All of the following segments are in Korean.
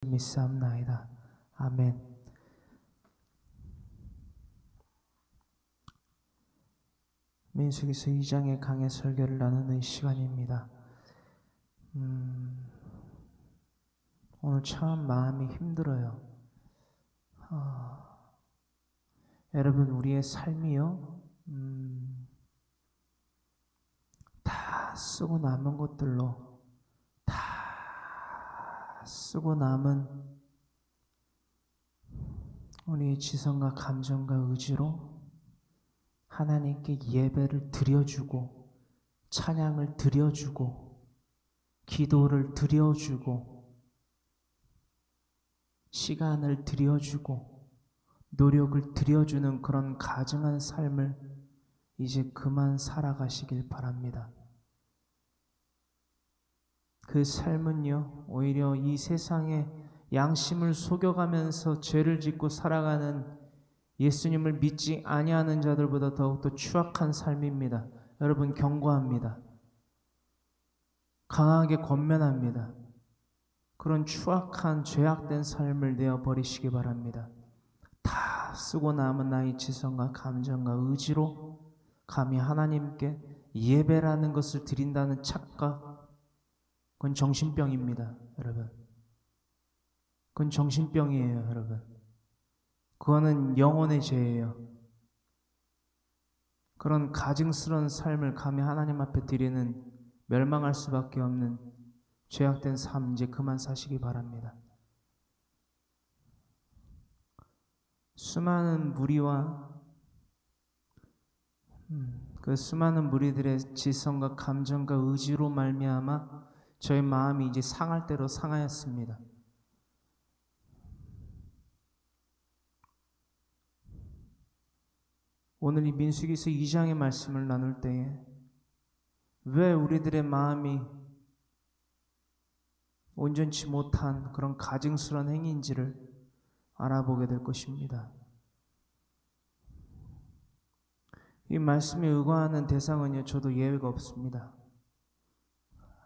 믿사옵나이다. 아멘. 민수기서 2장의 강해 설교를 나누는 시간입니다. 오늘 참 마음이 힘들어요. 여러분, 우리의 삶이요, 다 쓰고 남은 것들로, 다 쓰고 남은 우리의 지성과 감정과 의지로 하나님께 예배를 드려주고, 찬양을 드려주고, 기도를 드려주고, 시간을 드려주고, 노력을 드려주는 그런 가증한 삶을 이제 그만 살아가시길 바랍니다. 그 삶은요, 오히려 이 세상에 양심을 속여가면서 죄를 짓고 살아가는 예수님을 믿지 아니하는 자들보다 더욱더 추악한 삶입니다. 여러분, 경고합니다. 강하게 권면합니다. 그런 추악한 죄악된 삶을 내어버리시기 바랍니다. 다 쓰고 남은 나의 지성과 감정과 의지로 감히 하나님께 예배라는 것을 드린다는 착각, 그건 정신병입니다. 여러분, 그건 정신병이에요. 여러분, 그거는 영혼의 죄예요. 그런 가증스러운 삶을 감히 하나님 앞에 드리는 멸망할 수밖에 없는 죄악된 삶 이제 그만 사시기 바랍니다. 수많은 무리와 그 수많은 무리들의 지성과 감정과 의지로 말미암아 저희 마음이 이제 상할 대로 상하였습니다. 오늘 이 민수기서 2장의 말씀을 나눌 때에 왜 우리들의 마음이 온전치 못한 그런 가증스러운 행위인지를 알아보게 될 것입니다. 이 말씀에 의거하는 대상은요, 저도 예외가 없습니다.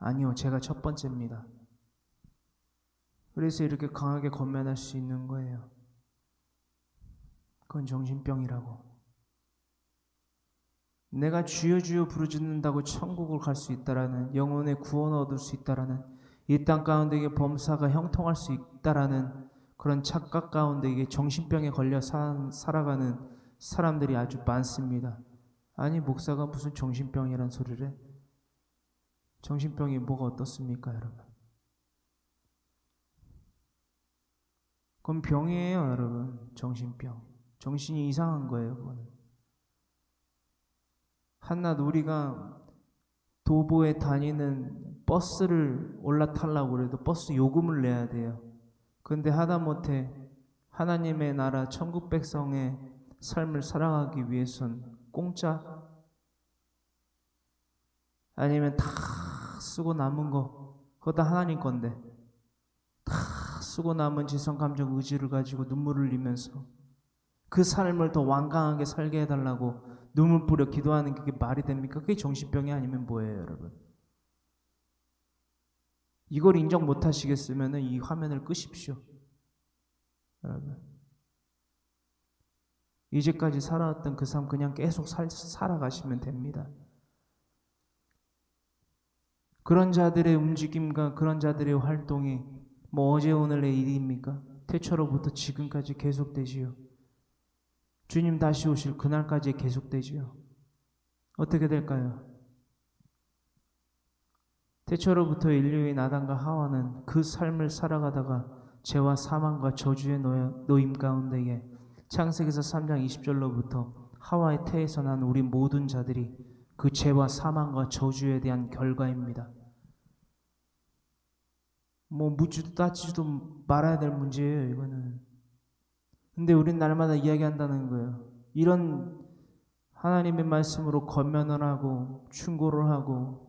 아니요, 제가 첫 번째입니다. 그래서 이렇게 강하게 권면할 수 있는 거예요. 그건 정신병이라고. 내가 주여 주여 부르짖는다고 천국을 갈 수 있다라는, 영혼의 구원을 얻을 수 있다라는, 이 땅 가운데 범사가 형통할 수 있다라는 그런 착각 가운데 이게 정신병에 걸려 살아가는 사람들이 아주 많습니다. 아니, 목사가 무슨 정신병이란 소리를 해? 정신병이 뭐가 어떻습니까, 여러분? 그건 병이에요, 여러분. 정신병. 정신이 이상한 거예요, 그거는. 한낱 우리가 도보에 다니는 버스를 올라타려고 그래도 버스 요금을 내야 돼요. 근데 하다못해 하나님의 나라 천국 백성의 삶을 살아가기 위해선 공짜? 아니면 다 쓰고 남은 거, 그거 다 하나님 건데 다 쓰고 남은 지성, 감정, 의지를 가지고 눈물을 흘리면서 그 삶을 더 완강하게 살게 해달라고 눈물 뿌려 기도하는 게 말이 됩니까? 그게 정신병이 아니면 뭐예요, 여러분? 이걸 인정 못 하시겠으면 이 화면을 끄십시오. 여러분, 이제까지 살아왔던 그 삶 그냥 계속 살아가시면 됩니다. 그런 자들의 움직임과 그런 자들의 활동이 뭐 어제 오늘의 일입니까? 태초로부터 지금까지 계속되지요. 주님 다시 오실 그날까지 계속되지요. 어떻게 될까요? 태초로부터 인류인 아담과 하와는 그 삶을 살아가다가 죄와 사망과 저주의 노임 가운데에 창세기서 3장 20절로부터 하와의 태에서 난 우리 모든 자들이 그 죄와 사망과 저주에 대한 결과입니다. 뭐 묻지도 따지지도 말아야 될 문제예요, 이거는. 근데 우린 날마다 이야기한다는 거예요. 이런 하나님의 말씀으로 권면을 하고 충고를 하고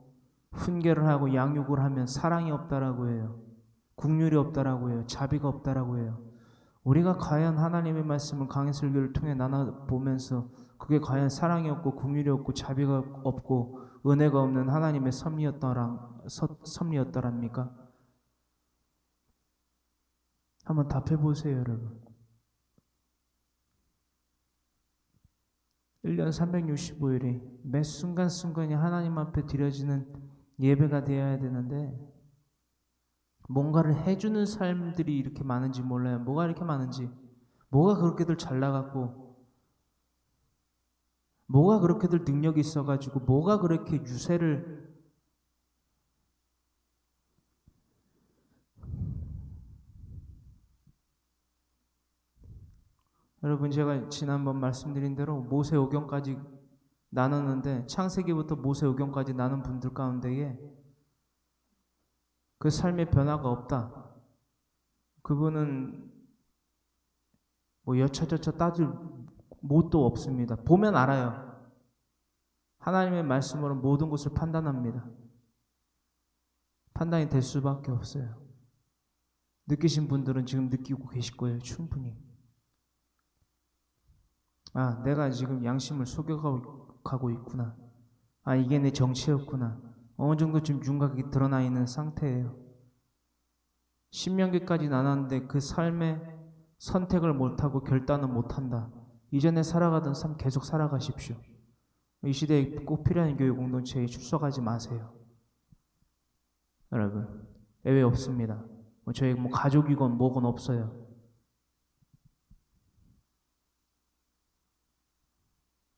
훈계를 하고 양육을 하면 사랑이 없다라고 해요. 국률이 없다라고 해요. 자비가 없다라고 해요. 우리가 과연 하나님의 말씀을 강해 설교를 통해 나눠보면서 그게 과연 사랑이 없고 국률이 없고 자비가 없고 은혜가 없는 하나님의 섭리였더랍니까? 한번 답해 보세요, 여러분. 1년 365일이 매 순간순간이 하나님 앞에 드려지는 예배가 되어야 되는데 뭔가를 해주는 삶들이 이렇게 많은지 몰라요. 뭐가 이렇게 많은지, 뭐가 그렇게들 잘 나갔고, 뭐가 그렇게들 능력이 있어가지고, 뭐가 그렇게 유세를 여러분, 제가 지난번 말씀드린 대로 모세오경까지 나눴는데 창세기부터 모세오경까지 나눈 분들 가운데에 그 삶의 변화가 없다. 그분은 뭐 여차저차 따질 못도 없습니다. 보면 알아요. 하나님의 말씀으로 모든 것을 판단합니다. 판단이 될 수밖에 없어요. 느끼신 분들은 지금 느끼고 계실 거예요. 충분히. 아, 내가 지금 양심을 속여가고 있구나. 아, 이게 내 정체였구나. 어느 정도 지금 윤곽이 드러나 있는 상태예요. 신명기까지 나눴는데 그 삶의 선택을 못하고 결단은 못한다. 이전에 살아가던 삶 계속 살아가십시오. 이 시대에 꼭 필요한 교회 공동체에 출석하지 마세요. 여러분, 예외 없습니다. 저희 가족이건 뭐건 없어요.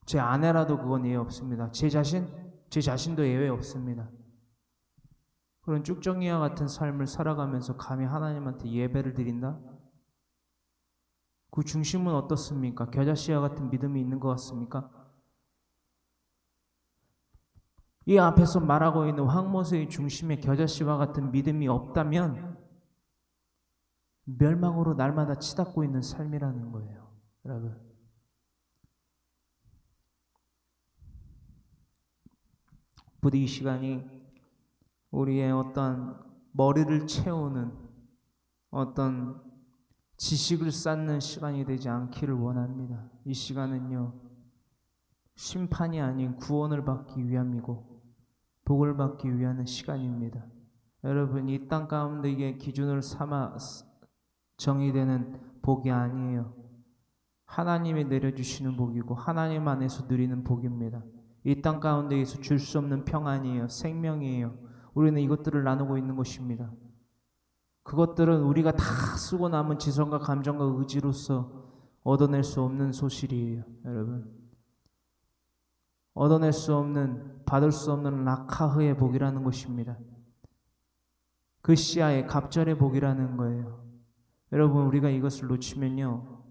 제 아내라도 그건 예외 없습니다. 제 자신도 예외 없습니다. 그런 쭉정이와 같은 삶을 살아가면서 감히 하나님한테 예배를 드린다? 그 중심은 어떻습니까? 겨자씨와 같은 믿음이 있는 것 같습니까? 이 앞에서 말하고 있는 황모세의 중심에 겨자씨와 같은 믿음이 없다면 멸망으로 날마다 치닫고 있는 삶이라는 거예요. 여러분, 부디 이 시간이 우리의 어떤 머리를 채우는 어떤 지식을 쌓는 시간이 되지 않기를 원합니다. 이 시간은요, 심판이 아닌 구원을 받기 위함이고 복을 받기 위한 시간입니다. 여러분, 이 땅 가운데 이게 기준을 삼아 정의되는 복이 아니에요. 하나님이 내려주시는 복이고 하나님 안에서 누리는 복입니다. 이 땅 가운데에서 줄 수 없는 평안이에요. 생명이에요. 우리는 이것들을 나누고 있는 것입니다. 그것들은 우리가 다 쓰고 남은 지성과 감정과 의지로서 얻어낼 수 없는 소실이에요. 여러분, 얻어낼 수 없는, 받을 수 없는 라카흐의 복이라는 것입니다. 그 시야의 갑절의 복이라는 거예요. 여러분, 우리가 이것을 놓치면요,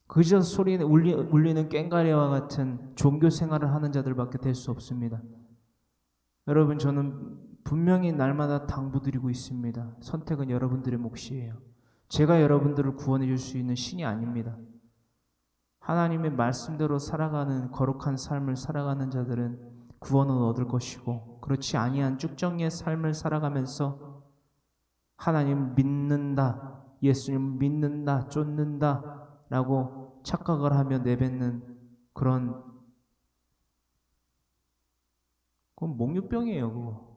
그저 소리 울리는 꽹과리와 같은 종교 생활을 하는 자들밖에 될 수 없습니다. 여러분, 저는 분명히 날마다 당부드리고 있습니다. 선택은 여러분들의 몫이에요. 제가 여러분들을 구원해 줄 수 있는 신이 아닙니다. 하나님의 말씀대로 살아가는 거룩한 삶을 살아가는 자들은 구원은 얻을 것이고, 그렇지 아니한 쭉정이의 삶을 살아가면서 하나님 믿는다, 예수님 믿는다, 쫓는다 라고 착각을 하며 내뱉는 그건 몽유병이에요.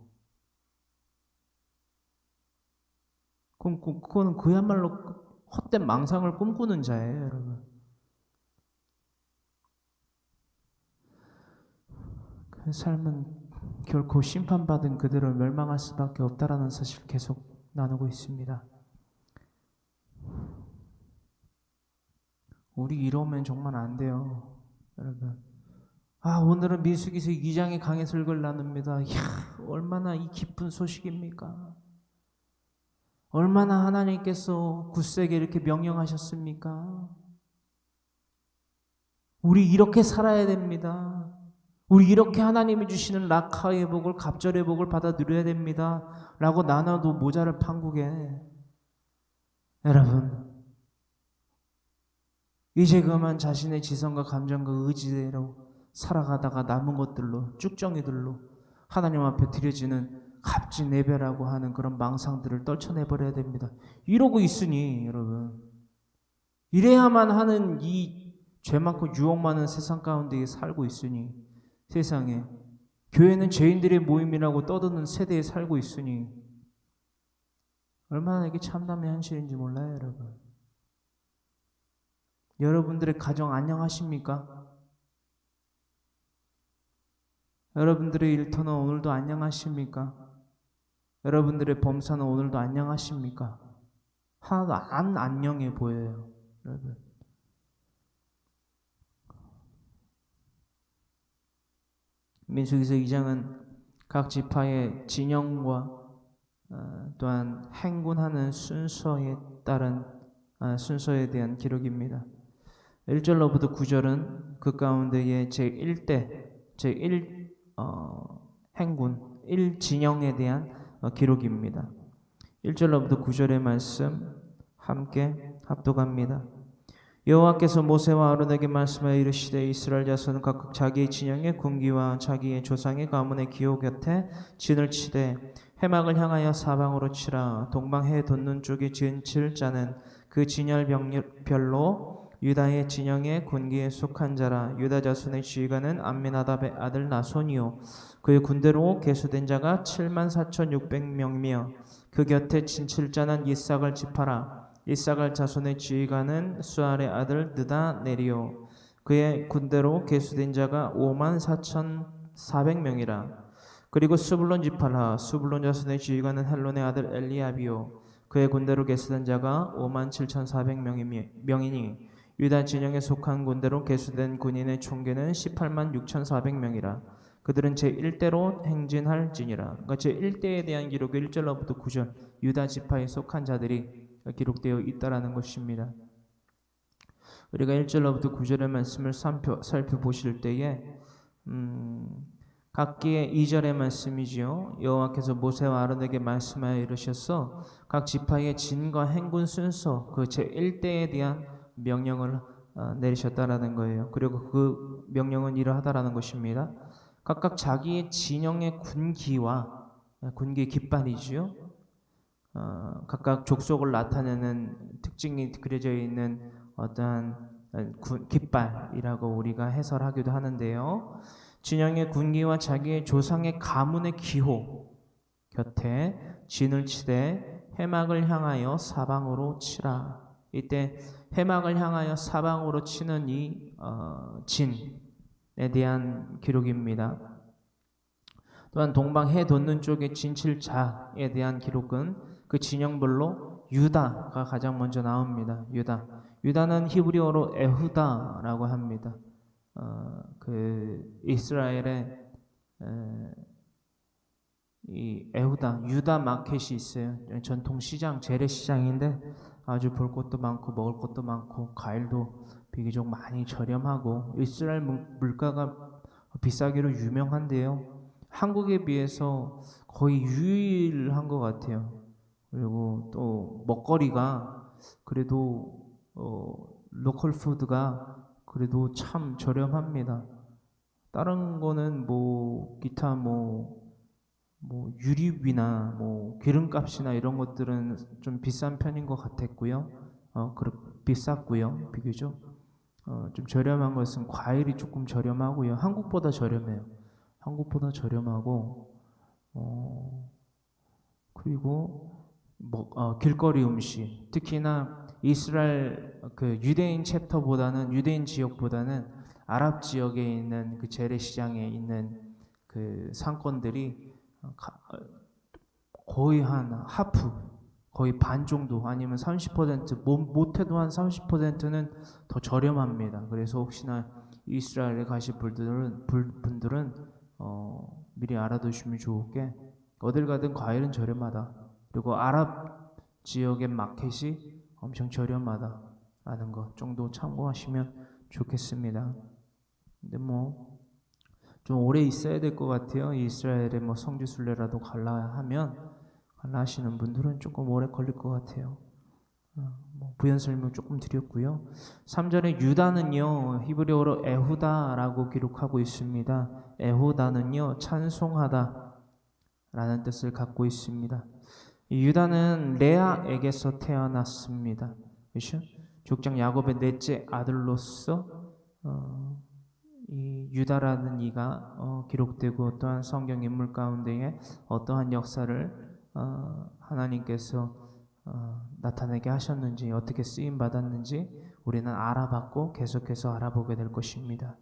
그거는 그야말로 헛된 망상을 꿈꾸는 자예요, 여러분. 그 삶은 결코 심판받은 그대로 멸망할 수밖에 없다라는 사실을 계속 나누고 있습니다. 우리 이러면 정말 안 돼요, 여러분. 오늘은 민수기서 2장의 강해설교를 나눕니다. 이야, 얼마나 이 기쁜 소식입니까? 얼마나 하나님께서 굳세게 이렇게 명령하셨습니까? 우리 이렇게 살아야 됩니다. 우리 이렇게 하나님이 주시는 라카의 복을, 갑절의 복을 받아 누려야 됩니다 라고 나눠도 모자랄 판국에, 여러분, 이제 그만 자신의 지성과 감정과 의지대로 살아가다가 남은 것들로, 쭉정이들로 하나님 앞에 드려지는 갑진내배라고 하는 그런 망상들을 떨쳐내버려야 됩니다. 이러고 있으니, 여러분, 이래야만 하는 이 죄 많고 유혹 많은 세상 가운데 살고 있으니, 세상에 교회는 죄인들의 모임이라고 떠드는 세대에 살고 있으니, 얼마나 이게 참담의 현실인지 몰라요, 여러분. 여러분들의 가정 안녕하십니까? 여러분들의 일터는 오늘도 안녕하십니까? 여러분들의 범사는 오늘도 안녕하십니까? 하나도 안 안녕해 보여요, 여러분. 민수기서 2장은 각 지파의 진영과 또한 행군하는 순서에 따른 순서에 대한 기록입니다. 1절로부터 9절은 그 가운데에 제1대 제1 행군 1진영에 대한 기록입니다. 1절로부터 9절의 말씀 함께 합독합니다. 여호와께서 모세와 아론에게 말씀하여 이르시되 이스라엘 자손은 각각 자기의 진영의 군기와 자기의 조상의 가문의 기호 곁에 진을 치되 해막을 향하여 사방으로 치라. 동방해 돋는 쪽에 진칠 자는 그 진열별로 유다의 진영의 군기에 속한 자라. 유다 자손의 지휘관은 암미나답의 아들 나손이요 그의 군대로 계수된 자가 74,600명이며 그 곁에 진칠 자는 이삭을 지파라. 이삭을 자손의 지휘관은 수알의 아들 느다네리요 그의 군대로 계수된 자가 54,400명이라. 그리고 수불론 지파라. 수불론 자손의 지휘관은 헬론의 아들 엘리압이요 그의 군대로 계수된 자가 57,400명이니 유다 진영에 속한 군대로 계수된 군인의 총계는 186,400명이라. 그들은 제1대로 행진할지니라. 그러니까 제1대에 대한 기록이 1절로부터 9절 유다 지파에 속한 자들이 기록되어 있다라는 것입니다. 우리가 1절로부터 9절의 말씀을 살펴보실 때에 각기의 2절의 말씀이지요. 여호와께서 모세와 아론에게 말씀하여 이르셔서 각 지파의 진과 행군 순서 그 제1대에 대한 명령을 내리셨다라는 거예요. 그리고 그 명령은 이러하다라는 것입니다. 각각 자기의 진영의 군기와 군기 깃발이지요. 각각 족속을 나타내는 특징이 그려져 있는 어떠한 깃발이라고 우리가 해설하기도 하는데요. 진영의 군기와 자기의 조상의 가문의 기호 곁에 진을 치되 해막을 향하여 사방으로 치라. 이때 해막을 향하여 사방으로 치는 이 진에 대한 기록입니다. 또한 동방 해 돋는 쪽에 진칠자에 대한 기록은 그 진영별로 유다가 가장 먼저 나옵니다. 유다는 히브리어로 에후다라고 합니다. 그 이스라엘의 이 에후다 유다 마켓이 있어요. 전통 시장 재래시장인데 아주 볼 것도 많고 먹을 것도 많고 과일도 비교적 많이 저렴하고 이스라엘 물가가 비싸기로 유명한데요. 한국에 비해서 거의 유일한 것 같아요. 그리고 또 먹거리가 그래도 로컬 푸드가 그래도 참 저렴합니다. 다른 거는 뭐 기타 뭐 유류비나 뭐 기름값이나 이런 것들은 좀 비싼 편인 것 같았고요. 비쌌고요. 비교적 좀 저렴한 것은 과일이 조금 저렴하고요. 한국보다 저렴해요. 한국보다 저렴하고 그리고 길거리 음식 특히나 이스라엘 그 유대인 챕터보다는 유대인 지역보다는 아랍 지역에 있는 그 재래시장에 있는 그 상권들이 거의 한 하프 거의 반 정도 아니면 30% 못해도 한 30%는 더 저렴합니다. 그래서 혹시나 이스라엘에 가실 분들은 미리 알아두시면 좋을 게 어딜 가든 과일은 저렴하다. 그리고 아랍 지역의 마켓이 엄청 저렴하다라는 것 정도 참고하시면 좋겠습니다. 근데 뭐 좀 오래 있어야 될 것 같아요. 이스라엘에 뭐 성지순례라도 갈라 하시는 분들은 조금 오래 걸릴 것 같아요. 부연 설명 조금 드렸고요. 3절에 유다는요 히브리어로 에후다라고 기록하고 있습니다. 에후다는요 찬송하다 라는 뜻을 갖고 있습니다. 유다는 레아에게서 태어났습니다. 그렇죠? 족장 야곱의 넷째 아들로서 이 유다라는 이가 기록되고 또한 성경 인물 가운데에 어떠한 역사를 하나님께서 나타내게 하셨는지, 어떻게 쓰임 받았는지 우리는 알아봤고 계속해서 알아보게 될 것입니다.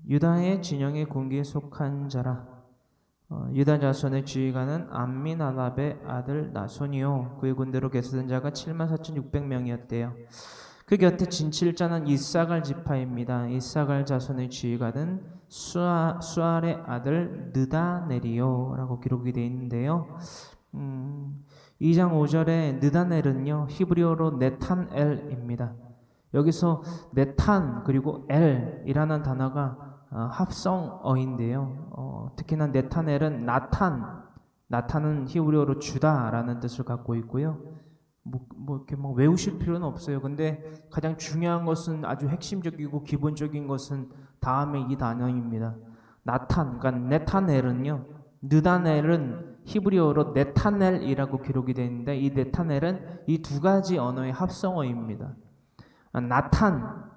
유다의 진영의 군기에 속한 자라. 유다 자손의 지휘관은 암미나답의 아들 나손이요 그의 군대로 계수된 자가 74,600명이었대요. 그 곁에 진칠자는 이사갈 지파입니다. 이사갈 자손의 지휘관은 수알의 아들 느다넬이요라고 기록이 되어 있는데요. 2장 5절에 느다넬은요 히브리어로 네탄엘입니다. 여기서 네탄 그리고 엘이라는 단어가 합성어인데요. 특히나 네타넬은 나탄은 히브리어로 주다라는 뜻을 갖고 있고요. 이렇게 외우실 필요는 없어요. 근데 가장 중요한 것은 아주 핵심적이고 기본적인 것은 다음에 이 단어입니다. 그러니까 네타넬은요. 느다넬은 히브리어로 네타넬이라고 기록이 되어 있는데 이 네타넬은 이 두 가지 언어의 합성어입니다.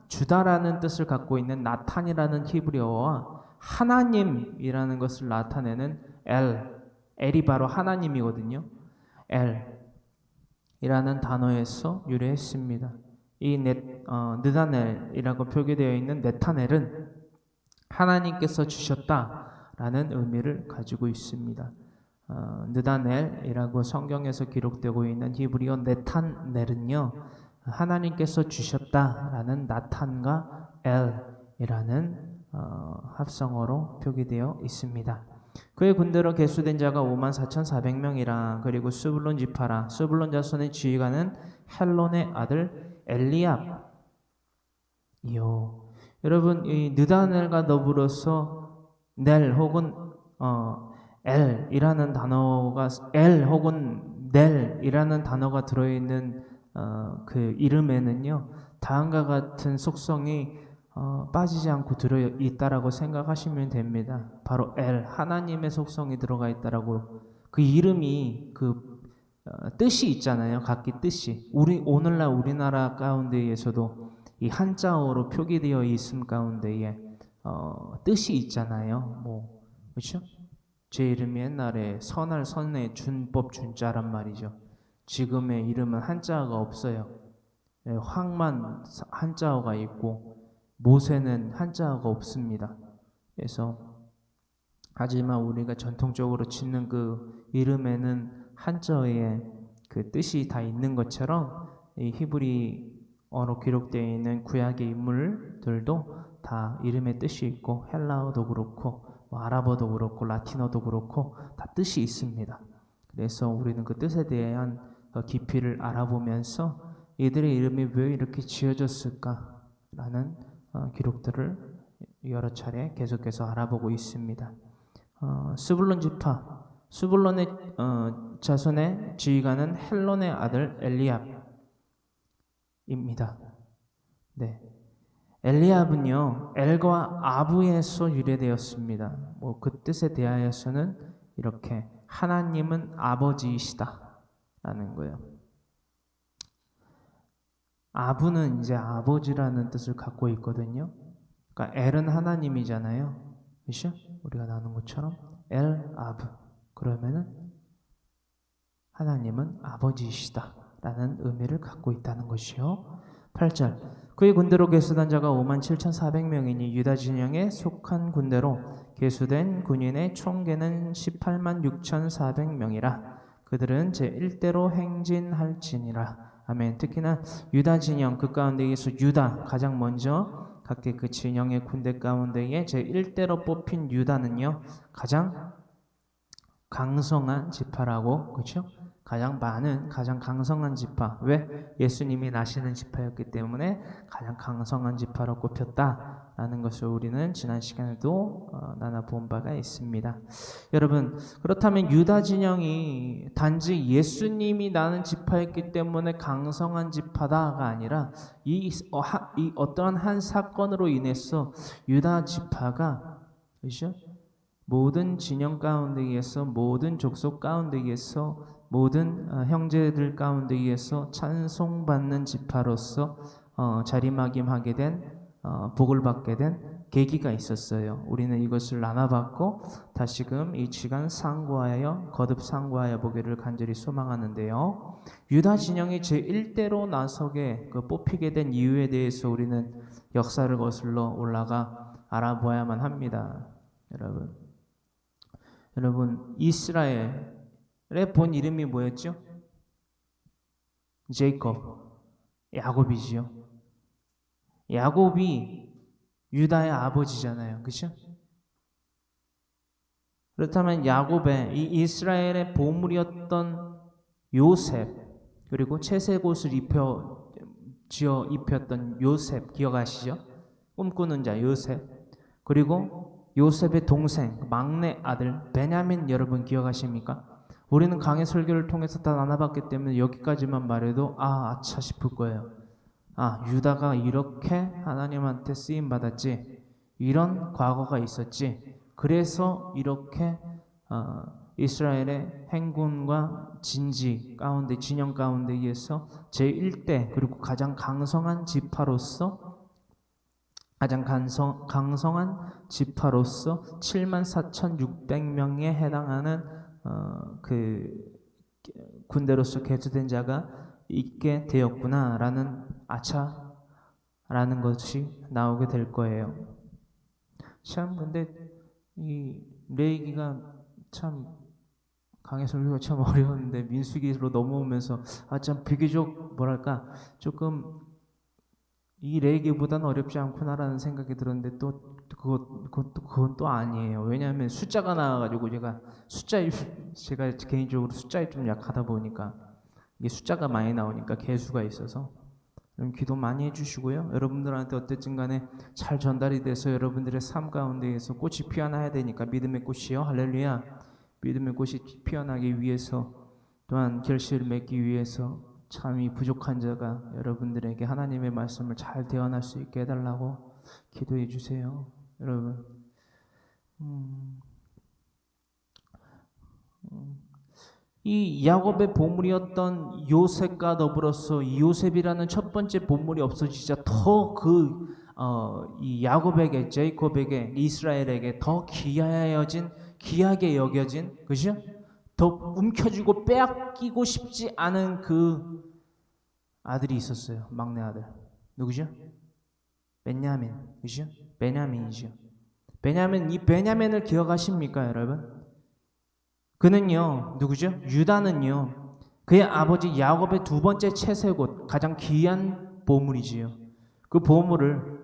주다라는 뜻을 갖고 있는 나탄이라는 히브리어와 하나님이라는 것을 나타내는 엘이 바로 하나님이거든요. 엘이라는 단어에서 유래했습니다. 이 느다넬이라고 표기되어 있는 네타넬은 하나님께서 주셨다라는 의미를 가지고 있습니다. 느다넬이라고 성경에서 기록되고 있는 히브리어 네탄넬은요. 하나님께서 주셨다라는 나탄과 엘이라는 합성어로 표기되어 있습니다. 그의 군대로 계수된 자가 54,400명이라. 그리고 스불론 지파라. 스불론 자손의 지휘관은 헬론의 아들 엘리압이요. 여러분 이 느다넬과 더불어서 넬 혹은 엘이라는 단어가 엘 혹은 넬이라는 단어가 들어있는 그 이름에는요 다음과 같은 속성이 빠지지 않고 들어있다라고 생각하시면 됩니다. 바로 하나님의 속성이 들어가 있다라고. 그 이름이 그 뜻이 있잖아요. 각기 뜻이. 오늘날 우리나라 가운데에서도 이 한자어로 표기되어 있음 가운데에 뜻이 있잖아요. 그렇죠? 제 이름이 옛날에 선할 선의 준법 준자란 말이죠. 지금의 이름은 한자어가 없어요. 황만 한자어가 있고 모세는 한자어가 없습니다. 그래서 하지만 우리가 전통적으로 짓는 그 이름에는 한자어의 그 뜻이 다 있는 것처럼 이 히브리어로 기록되어 있는 구약의 인물들도 다 이름의 뜻이 있고 헬라어도 그렇고 아랍어도 그렇고 라틴어도 그렇고 다 뜻이 있습니다. 그래서 우리는 그 뜻에 대한 깊이를 알아보면서 이들의 이름이 왜 이렇게 지어졌을까라는 기록들을 여러 차례 계속해서 알아보고 있습니다. 스불론 지파, 스불론의 자손의 지휘관은 헬론의 아들 엘리압입니다. 네, 엘리압은요 엘과 아부에서 유래되었습니다. 그 뜻에 대하여서는 이렇게 하나님은 아버지이시다 라는 거예요. 아부는 이제 아버지라는 뜻을 갖고 있거든요. 그러니까 엘은 하나님이잖아요. 그렇죠? 우리가 나눈 것처럼 아부. 그러면은 하나님은 아버지이시다 라는 의미를 갖고 있다는 것이요. 8절. 그의 군대로 계수된 자가 57,400명이니 유다 진영에 속한 군대로 계수된 군인의 총계는 186,400명이라. 그들은 제1대로 행진할지니라. 아멘. 특히나 유다 진영 그 가운데에서 유다 가장 먼저 각기 그 진영의 군대 가운데에 제1대로 뽑힌 유다는요 가장 강성한 지파라고. 그렇죠? 가장 강성한 지파. 왜? 예수님이 나시는 지파였기 때문에 가장 강성한 지파로 꼽혔다라는 것을 우리는 지난 시간에도 나눠본 바가 있습니다. 여러분, 그렇다면 유다 진영이 단지 예수님이 나는 지파였기 때문에 강성한 지파다가 아니라 이 어떠한 한 사건으로 인해서 유다 지파가, 그렇죠? 모든 진영 가운데에서, 모든 족속 가운데에서, 모든 형제들 가운데에서 찬송받는 지파로서 자리매김하게 된, 복을 받게 된 계기가 있었어요. 우리는 이것을 나눠받고 다시금 이 시간 상고하여 거듭 상고하여 보기를 간절히 소망하는데요. 유다 진영이 제1대로 나서게 뽑히게 된 이유에 대해서 우리는 역사를 거슬러 올라가 알아보아야만 합니다. 여러분 이스라엘의 본 이름이 뭐였죠? 제이콥, 야곱이지요. 야곱이 유다의 아버지잖아요. 그렇죠? 그렇다면 야곱의 이 이스라엘의 보물이었던 요셉, 그리고 채색옷을 입혔던 요셉 기억하시죠? 꿈꾸는 자 요셉, 그리고 요셉의 동생 막내 아들 베냐민 여러분 기억하십니까? 우리는 강해 설교를 통해서 다 나눠봤기 때문에 여기까지만 말해도 아차 싶을 거예요. 유다가 이렇게 하나님한테 쓰임 받았지, 이런 과거가 있었지, 그래서 이렇게 이스라엘의 행군과 진지 가운데, 진영 가운데 의해서 제1대 그리고 가장 강성한 지파로서 74,600명에 해당하는 그 군대로서 개수된 자가 있게 되었구나라는 아차라는 것이 나오게 될 거예요. 참 근데 이 레위기가 참 강해 설교가 참 어려웠는데 민수기로 넘어오면서 참 비교적 뭐랄까 조금 이 레위기보다는 어렵지 않구나라는 생각이 들었는데 또 그건 또 아니에요. 왜냐하면 숫자가 나와가지고 제가 개인적으로 숫자에 좀 약하다 보니까 이게 숫자가 많이 나오니까 개수가 있어서 기도 많이 해주시고요. 여러분들한테 어쨌든 간에 잘 전달이 돼서 여러분들의 삶 가운데에서 꽃이 피어나야 되니까 믿음의 꽃이요. 할렐루야. 믿음의 꽃이 피어나기 위해서 또한 결실을 맺기 위해서 참 이 부족한 자가 여러분들에게 하나님의 말씀을 잘 대언할 수 있게 해달라고 기도해 주세요. 여러분 이 야곱의 보물이었던 요셉과 더불어서 이 요셉이라는 첫 번째 보물이 없어지자 더 이 야곱에게, 제이콥에게, 이스라엘에게 더 귀하게 여겨진, 그죠? 더 움켜쥐고 빼앗기고 싶지 않은 그 아들이 있었어요. 막내 아들. 누구죠? 베냐민, 그죠? 베냐민이죠. 이 베냐민을 기억하십니까, 여러분? 그는요, 누구죠? 유다는요, 그의 아버지 야곱의 두 번째 채색옷, 가장 귀한 보물이지요. 그 보물을,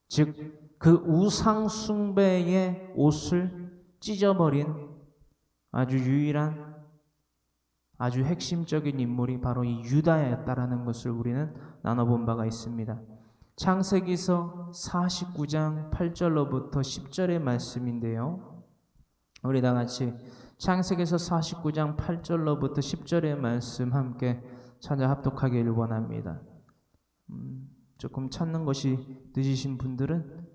즉 그 우상 숭배의 옷을 찢어버린 아주 유일한, 아주 핵심적인 인물이 바로 이 유다였다라는 것을 우리는 나눠본 바가 있습니다. 창세기서 49장 8절로부터 10절의 말씀인데요. 우리 다 같이 창세기서 49장 8절로부터 10절의 말씀 함께 찾아 합독하기를 원합니다. 조금 찾는 것이 늦으신 분들은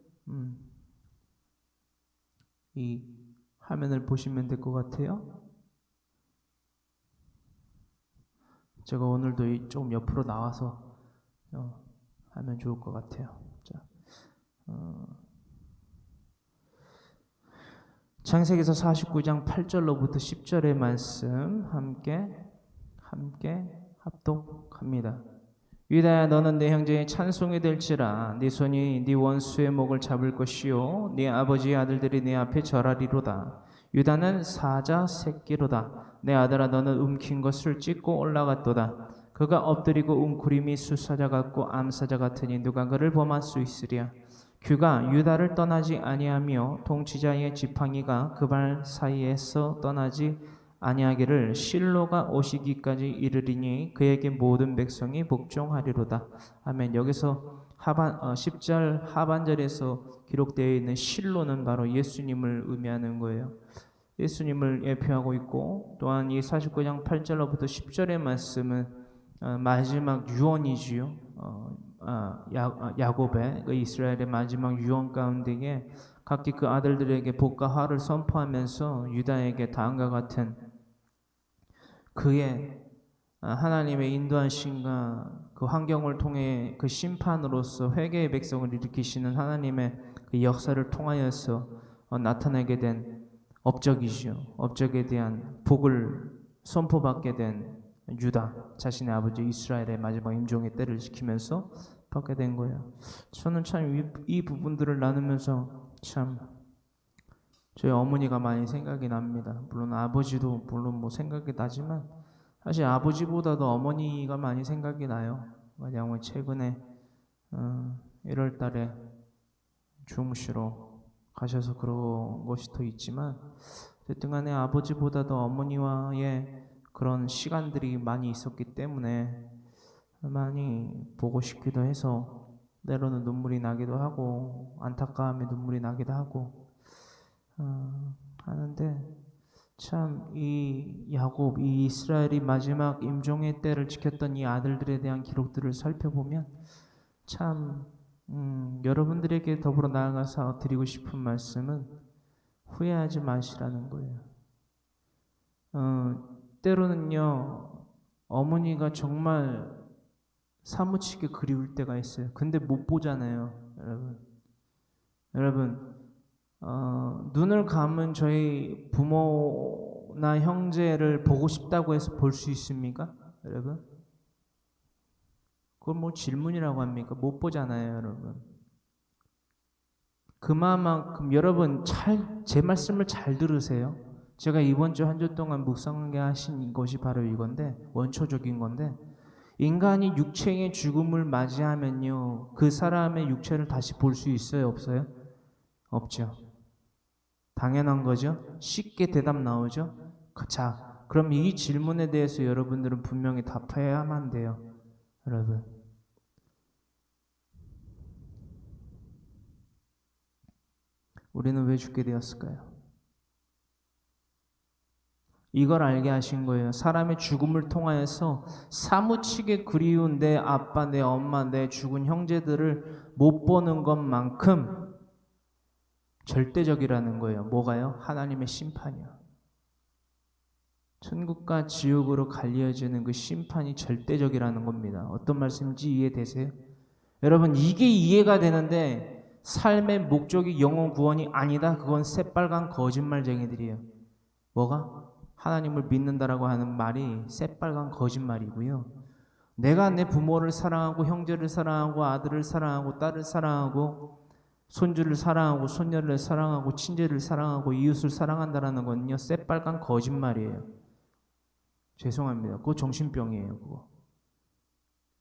이 화면을 보시면 될 것 같아요. 제가 오늘도 조금 옆으로 나와서 하면 좋을 것 같아요. 자, 창세기서 49장 8절로부터 10절의 말씀 함께 합독합니다. 유다야, 너는 내 형제의 찬송이 될지라. 네 손이 네 원수의 목을 잡을 것이요 네 아버지의 아들들이 네 앞에 절하리로다. 유다는 사자 새끼로다. 내 아들아, 너는 움킨 것을 찢고 올라갔도다. 그가 엎드리고 웅크림이 수사자 같고 암사자 같으니 누가 그를 범할 수 있으랴. 규가 유다를 떠나지 아니하며 통치자의 지팡이가 그 발 사이에서 떠나지 아니하기를 실로가 오시기까지 이르리니 그에게 모든 백성이 복종하리로다. 아멘. 여기서 10절 하반절에서 기록되어 있는 실로는 바로 예수님을 의미하는 거예요. 예수님을 예표하고 있고, 또한 이 49장 8절로부터 10절의 말씀은 마지막 유언이지요. 야곱의 이스라엘의 마지막 유언 가운데에 각기 그 아들들에게 복과 화를 선포하면서 유다에게 다음과 같은 그의 하나님의 인도하심과 그 환경을 통해 그 심판으로서 회개의 백성을 일으키시는 하나님의 그 역사를 통하여서 나타나게 된 업적이죠. 업적에 대한 복을 선포받게 된 유다, 자신의 아버지 이스라엘의 마지막 임종의 때를 지키면서 받게 된 거예요. 저는 참 이 부분들을 나누면서 참 저희 어머니가 많이 생각이 납니다. 물론 아버지도 물론 뭐 생각이 나지만 사실 아버지보다도 어머니가 많이 생각이 나요. 왜냐하면 최근에 1월 달에 주무시러 가셔서 그런 것이 더 있지만 어쨌든 간에 아버지보다도 어머니와의 그런 시간들이 많이 있었기 때문에 많이 보고 싶기도 해서 때로는 눈물이 나기도 하고 안타까움에 눈물이 나기도 하고 하는데 참 이 야곱, 이 이스라엘이 마지막 임종의 때를 지켰던 이 아들들에 대한 기록들을 살펴보면 참 여러분들에게 더불어 나아가서 드리고 싶은 말씀은 후회하지 마시라는 거예요. 때로는요 어머니가 정말 사무치게 그리울 때가 있어요. 근데 못 보잖아요, 여러분. 눈을 감은 저희 부모나 형제를 보고 싶다고 해서 볼 수 있습니까, 여러분? 그걸 뭐 질문이라고 합니까? 못 보잖아요, 여러분. 그만큼 여러분 제 말씀을 잘 들으세요. 제가 이번 주 한 주 동안 묵상하게 하신 것이 바로 이건데, 원초적인 건데, 인간이 육체의 죽음을 맞이하면요 그 사람의 육체를 다시 볼 수 있어요, 없어요? 없죠. 당연한 거죠. 쉽게 대답 나오죠. 자, 그럼 이 질문에 대해서 여러분들은 분명히 답해야만 돼요, 여러분. 우리는 왜 죽게 되었을까요? 이걸 알게 하신 거예요. 사람의 죽음을 통하여서 사무치게 그리운 내 아빠, 내 엄마, 내 죽은 형제들을 못 보는 것만큼 절대적이라는 거예요. 뭐가요? 하나님의 심판이요. 천국과 지옥으로 갈려지는 그 심판이 절대적이라는 겁니다. 어떤 말씀인지 이해되세요? 여러분, 이게 이해가 되는데 삶의 목적이 영혼 구원이 아니다. 그건 새빨간 거짓말쟁이들이에요. 뭐가? 하나님을 믿는다라고 하는 말이 새빨간 거짓말이고요. 내가 내 부모를 사랑하고 형제를 사랑하고 아들을 사랑하고 딸을 사랑하고 손주를 사랑하고 손녀를 사랑하고 친제를 사랑하고 이웃을 사랑한다라는 건요 새빨간 거짓말이에요. 죄송합니다. 그거 정신병이에요. 그거.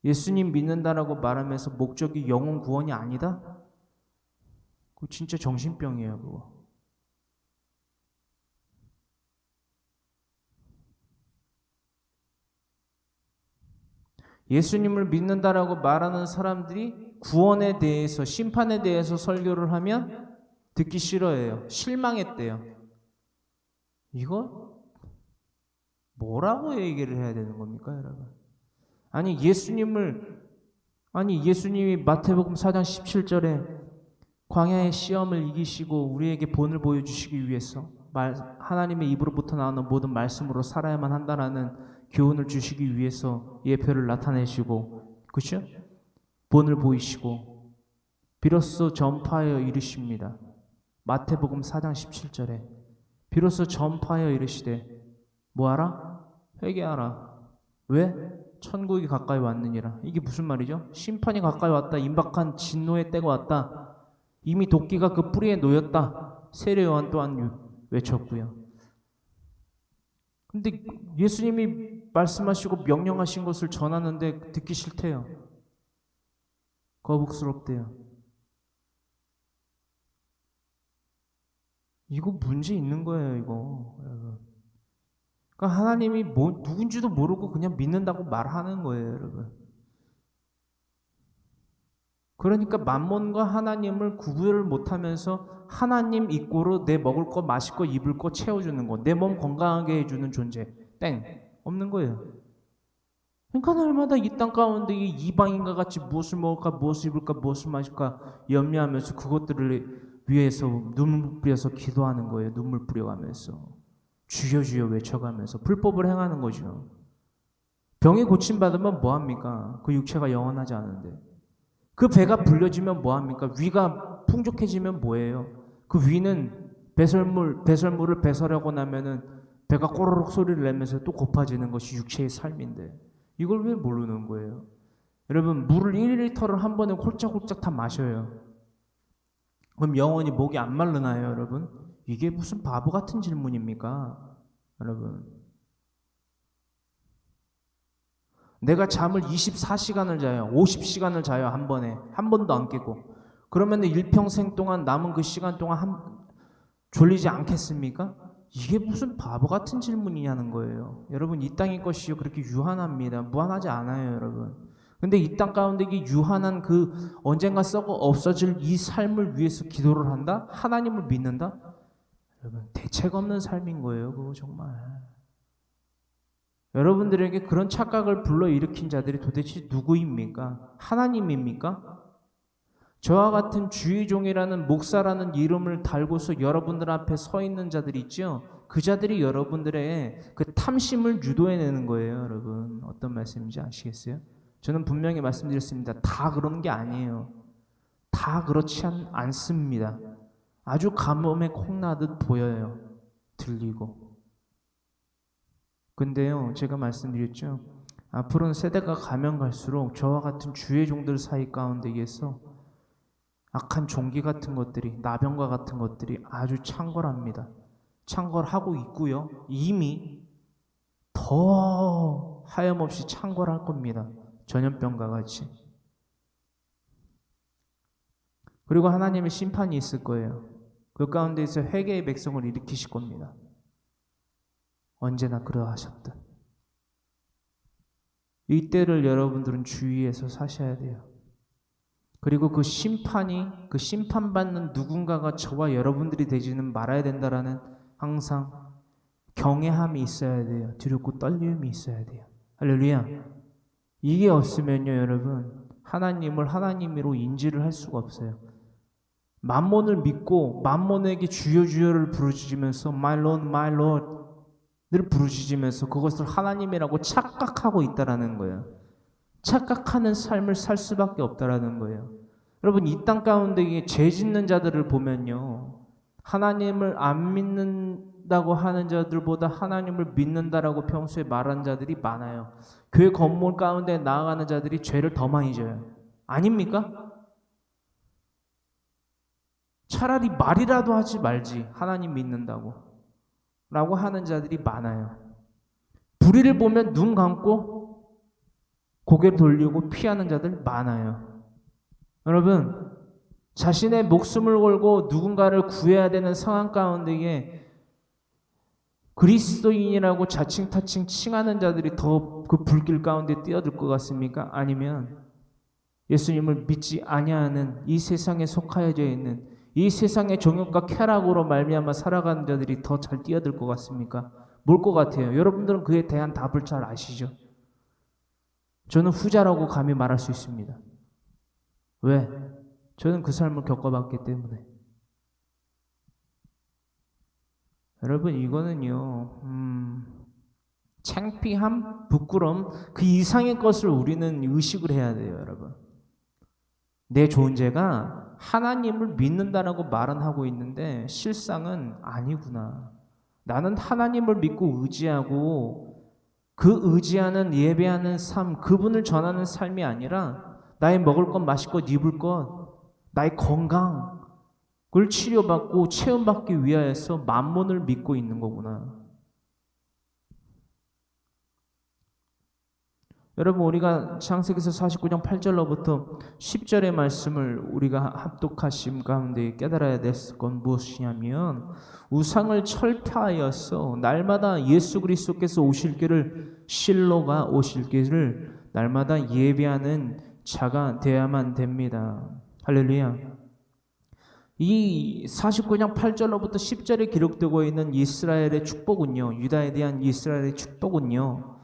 예수님 믿는다라고 말하면서 목적이 영혼 구원이 아니다? 그거 진짜 정신병이에요. 그거. 예수님을 믿는다라고 말하는 사람들이 구원에 대해서 심판에 대해서 설교를 하면 듣기 싫어해요. 실망했대요. 이거 뭐라고 얘기를 해야 되는 겁니까, 여러분? 예수님이 마태복음 4장 17절에 광야의 시험을 이기시고 우리에게 본을 보여주시기 위해서 하나님의 입으로부터 나오는 모든 말씀으로 살아야만 한다라는 교훈을 주시기 위해서 예표를 나타내시고, 그렇죠? 본을 보이시고 비로소 전파하여 이르십니다. 마태복음 4장 17절에 비로소 전파하여 이르시되 뭐하라? 회개하라. 왜? 천국이 가까이 왔느니라. 이게 무슨 말이죠? 심판이 가까이 왔다. 임박한 진노의 때가 왔다. 이미 도끼가 그 뿌리에 놓였다. 세례 요한 또한 외쳤고요. 근데 예수님이 말씀하시고 명령하신 것을 전하는데 듣기 싫대요. 거북스럽대요. 이거 문제 있는 거예요, 이거. 그러니까 하나님이 누군지도 모르고 그냥 믿는다고 말하는 거예요, 여러분. 그러니까 만몬과 하나님을 구별을 못하면서 하나님 입고로 내 먹을 거, 마실 거, 입을 거 채워주는 거, 내 몸 건강하게 해주는 존재, 땡, 없는 거예요. 그러니까 날마다 이 땅 가운데 이방인과 같이 무엇을 먹을까, 무엇을 입을까, 무엇을 마실까 염려하면서 그것들을 위해서 눈물 뿌려서 기도하는 거예요. 눈물 뿌려가면서 주여 주여 외쳐가면서 불법을 행하는 거죠. 병에 고침받으면 뭐합니까? 그 육체가 영원하지 않은데. 그 배가 불려지면 뭐합니까? 위가 풍족해지면 뭐예요? 그 위는 배설물을 배설하고 나면은 배가 꼬르륵 소리를 내면서 또 고파지는 것이 육체의 삶인데 이걸 왜 모르는 거예요? 여러분, 물을 1리터를 한 번에 홀짝홀짝 다 마셔요. 그럼 영원히 목이 안 마르나요, 여러분? 이게 무슨 바보 같은 질문입니까? 여러분, 내가 잠을 24시간을 자요. 50시간을 자요. 한 번에. 한 번도 안 깨고. 그러면 일평생 동안 남은 그 시간 동안 졸리지 않겠습니까? 이게 무슨 바보 같은 질문이냐는 거예요. 여러분, 이 땅의 것이요 그렇게 유한합니다. 무한하지 않아요, 여러분. 근데 이 땅 가운데 이 유한한 그 언젠가 썩어 없어질 이 삶을 위해서 기도를 한다? 하나님을 믿는다? 여러분, 대책 없는 삶인 거예요, 그거 정말. 여러분들에게 그런 착각을 불러일으킨 자들이 도대체 누구입니까? 하나님입니까? 저와 같은 주의종이라는 목사라는 이름을 달고서 여러분들 앞에 서 있는 자들이 있죠? 그 자들이 여러분들의 그 탐심을 유도해내는 거예요, 여러분. 어떤 말씀인지 아시겠어요? 저는 분명히 말씀드렸습니다. 다 그런 게 아니에요. 다 그렇지 않습니다. 아주 가뭄에 콩나듯 보여요. 들리고. 근데요, 제가 말씀드렸죠. 앞으로는 세대가 가면 갈수록 저와 같은 주의 종들 사이 가운데에서 악한 종기 같은 것들이, 나병과 같은 것들이 아주 창궐합니다. 창궐하고 있고요. 이미 더 하염없이 창궐할 겁니다. 전염병과 같이. 그리고 하나님의 심판이 있을 거예요. 그 가운데에서 회개의 백성을 일으키실 겁니다. 언제나 그러하셨던. 이때를 여러분들은 주의해서 사셔야 돼요. 그리고 그 심판받는 누군가가 저와 여러분들이 되지는 말아야 된다라는 항상 경외함이 있어야 돼요. 두렵고 떨림이 있어야 돼요. 할렐루야. 이게 없으면요, 여러분, 하나님을 하나님으로 인지를 할 수가 없어요. 만몬을 믿고 만몬에게 주여 주여를 부르짖으면서 My Lord, My Lord 늘 부르짖으면서 그것을 하나님이라고 착각하고 있다라는 거예요. 착각하는 삶을 살 수밖에 없다라는 거예요. 여러분, 이 땅 가운데 죄 짓는 자들을 보면요, 하나님을 안 믿는다고 하는 자들보다 하나님을 믿는다라고 평소에 말하는 자들이 많아요. 교회 건물 가운데 나아가는 자들이 죄를 더 많이 져요. 아닙니까? 차라리 말이라도 하지 말지, 하나님 믿는다고 라고 하는 자들이 많아요. 불의를 보면 눈 감고 고개 돌리고 피하는 자들 많아요. 여러분, 자신의 목숨을 걸고 누군가를 구해야 되는 상황 가운데에 그리스도인이라고 자칭타칭 칭하는 자들이 더 그 불길 가운데 뛰어들 것 같습니까? 아니면 예수님을 믿지 아니하는 이 세상에 속하여져 있는 이 세상의 정욕과 쾌락으로 말미암아 살아가는 자들이 더 잘 뛰어들 것 같습니까? 뭘 것 같아요? 여러분들은 그에 대한 답을 잘 아시죠? 저는 후자라고 감히 말할 수 있습니다. 왜? 저는 그 삶을 겪어봤기 때문에. 여러분, 이거는요, 창피함, 부끄러움, 그 이상의 것을 우리는 의식을 해야 돼요, 여러분. 내 존재가 하나님을 믿는다라고 말은 하고 있는데 실상은 아니구나. 나는 하나님을 믿고 의지하고 그 의지하는 예배하는 삶, 그분을 전하는 삶이 아니라 나의 먹을 것, 마실 것, 입을 것, 나의 건강, 그걸 치료받고 체험받기 위하여서 만몬을 믿고 있는 거구나. 여러분, 우리가 창세기서 49장 8절로부터 10절의 말씀을 우리가 합독하심 가운데 깨달아야 될 건 무엇이냐면 우상을 철폐하여서 날마다 예수 그리스도께서 오실 길을 실로가 오실 길을 날마다 예배하는 자가 되어야만 됩니다. 할렐루야. 이 49장 8절로부터 10절에 기록되고 있는 이스라엘의 축복은요, 유다에 대한 이스라엘의 축복은요,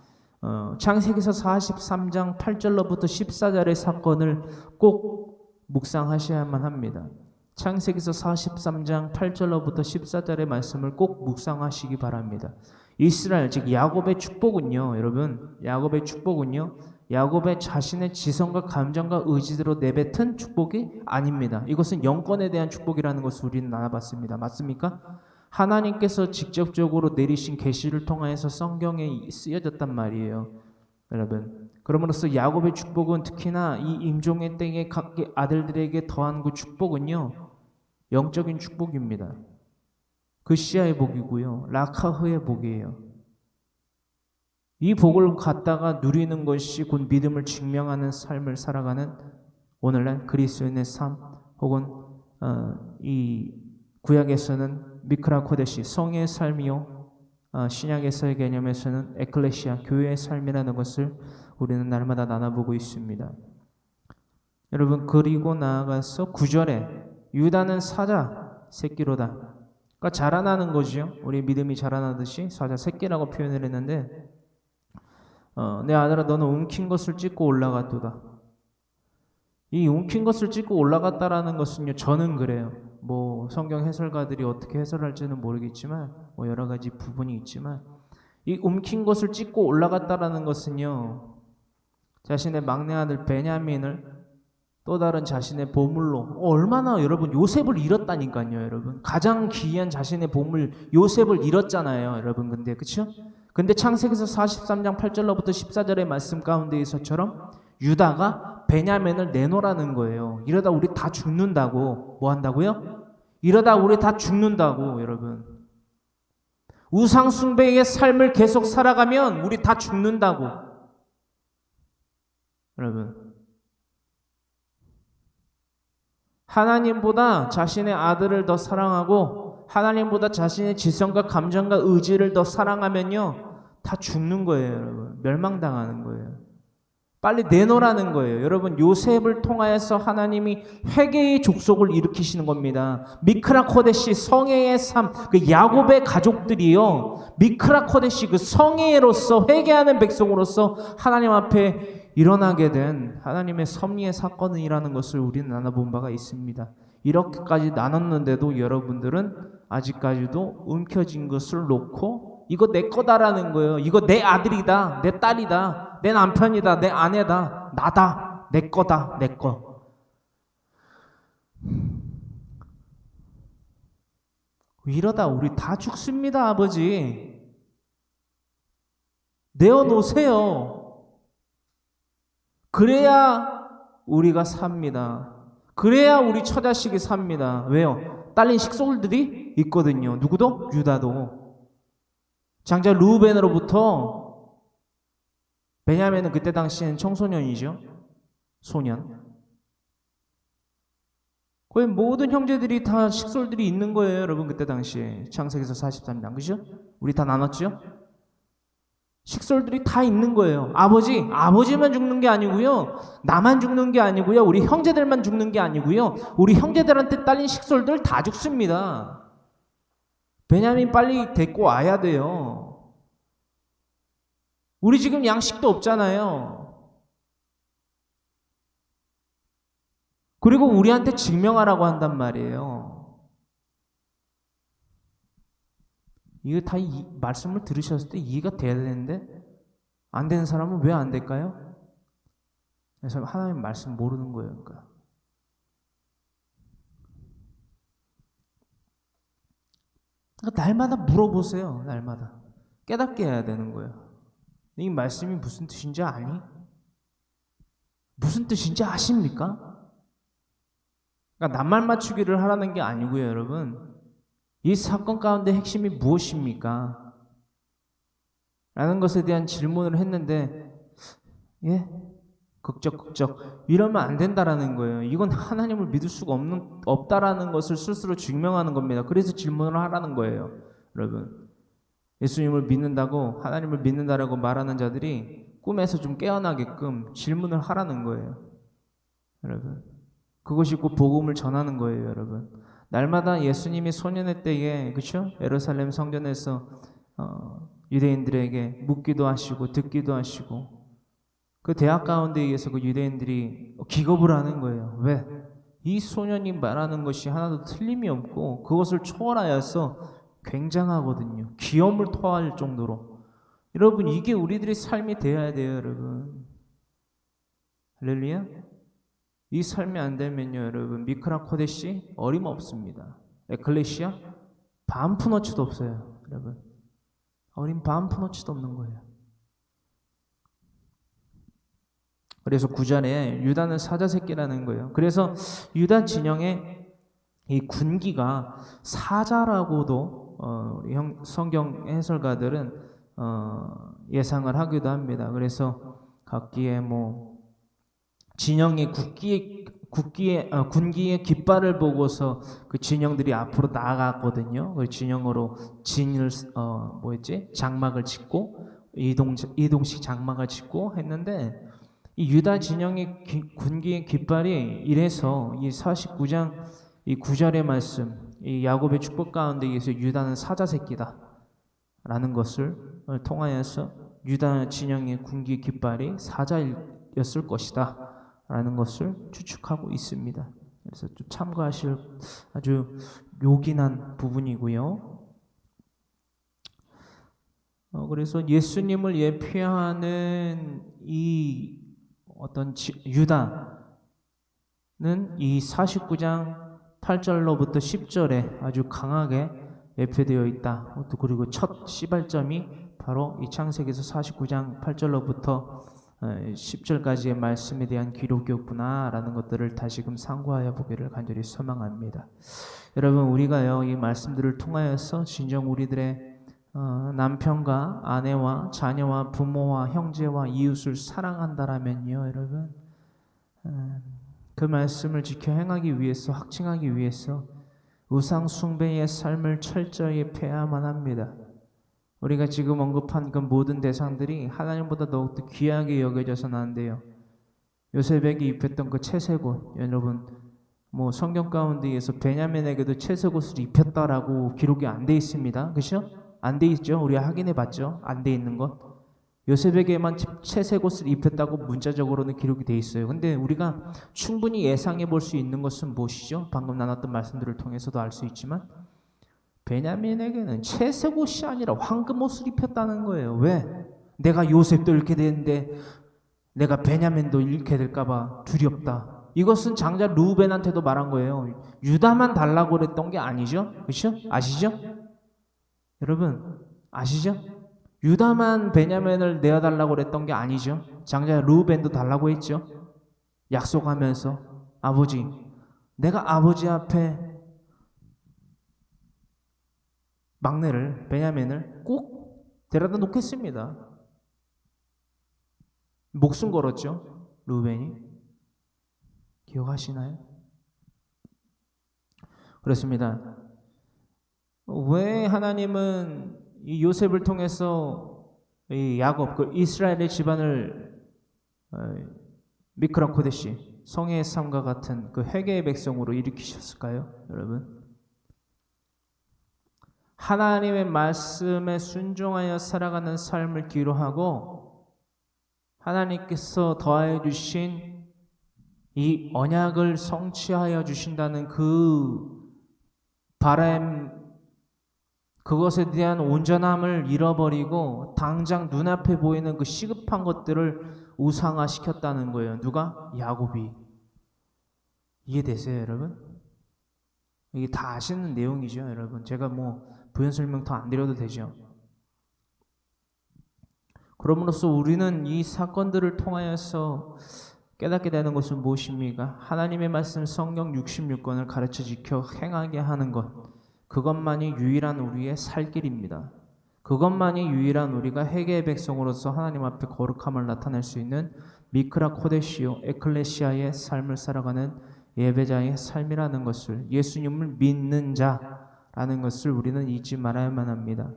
창세기서 43장 8절로부터 14절의 사건을 꼭 묵상하셔야만 합니다. 창세기서 43장 8절로부터 14절의 말씀을 꼭 묵상하시기 바랍니다. 이스라엘, 즉 야곱의 축복은요, 여러분, 야곱의 축복은요, 야곱의 자신의 지성과 감정과 의지대로 내뱉은 축복이 아닙니다. 이것은 영권에 대한 축복이라는 것을 우리는 알아봤습니다. 맞습니까? 하나님께서 직접적으로 내리신 계시를 통하여서 성경에 쓰여졌단 말이에요. 여러분, 그럼으로써 야곱의 축복은 특히나 이 임종의 때의 각 아들들에게 더한 그 축복은요, 영적인 축복입니다. 그 시아의 복이고요, 라카흐의 복이에요. 이 복을 갖다가 누리는 것이 곧 믿음을 증명하는 삶을 살아가는 오늘날 그리스도인의 삶, 혹은 이 구약에서는 미크라 코데시, 성의 삶이요, 신약에서의 개념에서는 에클레시아, 교회의 삶이라는 것을 우리는 날마다 나눠보고 있습니다. 여러분, 그리고 나아가서 9절에 유다는 사자 새끼로다. 그러니까 자라나는 거죠. 우리 믿음이 자라나듯이 사자 새끼라고 표현을 했는데, 내 아들아 너는 움킨 것을 찢고 올라갔도다. 이 움킨 것을 찢고 올라갔다라는 것은요, 저는 그래요. 뭐 성경 해설가들이 어떻게 해설할지는 모르겠지만, 뭐 여러 가지 부분이 있지만, 이 움킨 것을 찢고 올라갔다라는 것은요, 자신의 막내 아들 베냐민을 또 다른 자신의 보물로, 얼마나 여러분 요셉을 잃었다니까요. 여러분, 가장 귀한 자신의 보물 요셉을 잃었잖아요. 여러분, 근데 그쵸? 근데 창세기서 43장 8절로부터 14절의 말씀 가운데에서처럼 유다가 베냐민을 내놓으라는 거예요. 이러다 우리 다 죽는다고. 뭐 한다고요? 이러다 우리 다 죽는다고. 여러분, 우상 숭배의 삶을 계속 살아가면 우리 다 죽는다고. 여러분, 하나님보다 자신의 아들을 더 사랑하고 하나님보다 자신의 지성과 감정과 의지를 더 사랑하면요, 다 죽는 거예요. 여러분, 멸망당하는 거예요. 빨리 내놓으라는 거예요. 여러분, 요셉을 통하여서 하나님이 회개의 족속을 일으키시는 겁니다. 미크라 코데시, 성회의 삶, 그 야곱의 가족들이요, 미크라 코데시, 그 성회로서 회개하는 백성으로서 하나님 앞에 일어나게 된 하나님의 섭리의 사건이라는 것을 우리는 나눠본 바가 있습니다. 이렇게까지 나눴는데도 여러분들은 아직까지도 움켜진 것을 놓고 이거 내 거다라는 거예요. 이거 내 아들이다, 내 딸이다, 내 남편이다, 내 아내다, 나다, 내 거다, 내 거. 이러다 우리 다 죽습니다, 아버지. 내어놓으세요. 그래야 우리가 삽니다. 그래야 우리 처자식이 삽니다. 왜요? 딸린 식솔들이 있거든요. 누구도? 유다도. 장자 루벤으로부터, 베냐민은 그때 당시에는 청소년이죠. 소년. 거의 모든 형제들이 다 식솔들이 있는 거예요. 여러분, 그때 당시에. 창세기서 43장. 그죠? 우리 다 나눴죠? 식솔들이 다 있는 거예요. 아버지만 죽는 게 아니고요. 나만 죽는 게 아니고요. 우리 형제들만 죽는 게 아니고요. 우리 형제들한테 딸린 식솔들 다 죽습니다. 베냐민 빨리 데리고 와야 돼요. 우리 지금 양식도 없잖아요. 그리고 우리한테 증명하라고 한단 말이에요. 이거 다 이 말씀을 들으셨을 때 이해가 돼야 되는데 안 되는 사람은 왜 안 될까요? 그래서 하나님 말씀 모르는 거예요. 그러니까. 날마다 물어보세요. 날마다. 깨닫게 해야 되는 거예요. 이 말씀이 무슨 뜻인지 아니? 무슨 뜻인지 아십니까? 그러니까 낱말 맞추기를 하라는 게 아니고요, 여러분. 이 사건 가운데 핵심이 무엇입니까? 라는 것에 대한 질문을 했는데, 예? 극적 이러면 안 된다라는 거예요. 이건 하나님을 믿을 수가 없다라는 것을 스스로 증명하는 겁니다. 그래서 질문을 하라는 거예요. 여러분, 예수님을 믿는다고, 하나님을 믿는다라고 말하는 자들이 꿈에서 좀 깨어나게끔 질문을 하라는 거예요. 여러분, 그것이 곧 복음을 전하는 거예요. 여러분, 날마다 예수님이 소년의 때에, 그렇죠? 예루살렘 성전에서 유대인들에게 묻기도 하시고 듣기도 하시고, 그 대학 가운데 의해서 그 유대인들이 기겁을 하는 거예요. 왜? 이 소년이 말하는 것이 하나도 틀림이 없고 그것을 초월하여서 굉장하거든요. 기염을 토할 정도로. 여러분, 이게 우리들의 삶이 되어야 돼요. 여러분, 할렐루야. 이 삶이 안 되면요, 여러분, 미크라 코데시 어림없습니다. 에클레시아 반푼어치도 없어요, 여러분. 어린 반푼어치도 없는 거예요. 그래서 9절에 유다는 사자새끼라는 거예요. 그래서 유다 진영의 이 군기가 사자라고도 우리 성경 해설가들은 예상을 하기도 합니다. 그래서 각기의 뭐 진영의 군기의 깃발을 보고서 그 진영들이 앞으로 나아갔거든요. 그 진영으로 진을 장막을 짓고 이동식 장막을 짓고 했는데, 이 유다 진영의 군기의 깃발이 이래서 이 49장 이 9절의 말씀, 이 야곱의 축복 가운데 에서 유다는 사자 새끼다 라는 것을 통하여서 유다 진영의 군기 깃발이 사자였을 것이다 라는 것을 추측하고 있습니다. 그래서 좀 참고하실 아주 요긴한 부분이고요. 그래서 예수님을 예표하는 이 어떤 유다는 이 49장 8절로부터 10절에 아주 강하게 예표되어 있다. 그리고 첫 시발점이 바로 이 창세기에서 49장 8절로부터 10절까지의 말씀에 대한 기록이었구나 라는 것들을 다시금 상고하여 보기를 간절히 소망합니다. 여러분, 우리가요 이 말씀들을 통하여서 진정 우리들의 남편과 아내와 자녀와 부모와 형제와 이웃을 사랑한다라면요, 여러분, 그 말씀을 지켜 행하기 위해서, 확증하기 위해서 우상 숭배의 삶을 철저히 패야만 합니다. 우리가 지금 언급한 그 모든 대상들이 하나님보다 더욱더 귀하게 여겨져서는 안 돼요. 요셉에게 입혔던 그 채색옷, 여러분, 뭐 성경 가운데에서 베냐민에게도 채색옷을 입혔다라고 기록이 안 돼 있습니다. 그렇죠? 안 돼 있죠? 우리 확인해 봤죠? 안 돼 있는 것. 요셉에게만 채색옷을 입혔다고 문자적으로는 기록이 돼 있어요. 근데 우리가 충분히 예상해 볼 수 있는 것은 무엇이죠? 방금 나눴던 말씀들을 통해서도 알 수 있지만 베냐민에게는 채색옷이 아니라 황금옷을 입혔다는 거예요. 왜? 내가 요셉도 잃게 되는데 내가 베냐민도 잃게 될까봐 두렵다. 이것은 장자 루벤한테도 말한 거예요. 유다만 달라고 그랬던 게 아니죠? 그렇죠? 아시죠? 여러분 아시죠? 유다만 베냐민을 내어달라고 그랬던 게 아니죠. 장자 루벤도 달라고 했죠. 약속하면서 아버지, 내가 아버지 앞에 막내를 베냐민을 꼭 데려다 놓겠습니다. 목숨 걸었죠. 루벤이. 기억하시나요? 그렇습니다. 왜 하나님은 이 요셉을 통해서 이 야곱, 그 이스라엘의 집안을 미크라 코데시, 성의 삶과 같은 그 회개의 백성으로 일으키셨을까요, 여러분? 하나님의 말씀에 순종하여 살아가는 삶을 기로하고 하나님께서 더하여 주신 이 언약을 성취하여 주신다는 그 바람, 그것에 대한 온전함을 잃어버리고 당장 눈앞에 보이는 그 시급한 것들을 우상화시켰다는 거예요. 누가? 야곱이. 이해되세요, 여러분? 이게 다 아시는 내용이죠, 여러분. 제가 뭐 부연 설명 더 안 드려도 되죠. 그럼으로써 우리는 이 사건들을 통하여서 깨닫게 되는 것은 무엇입니까? 하나님의 말씀 성경 66권을 가르쳐 지켜 행하게 하는 것, 그것만이 유일한 우리의 살 길입니다. 그것만이 유일한 우리가 회개의 백성으로서 하나님 앞에 거룩함을 나타낼 수 있는 미크라 코데시오 에클레시아의 삶을 살아가는 예배자의 삶이라는 것을, 예수님을 믿는 자라는 것을 우리는 잊지 말아야만 합니다.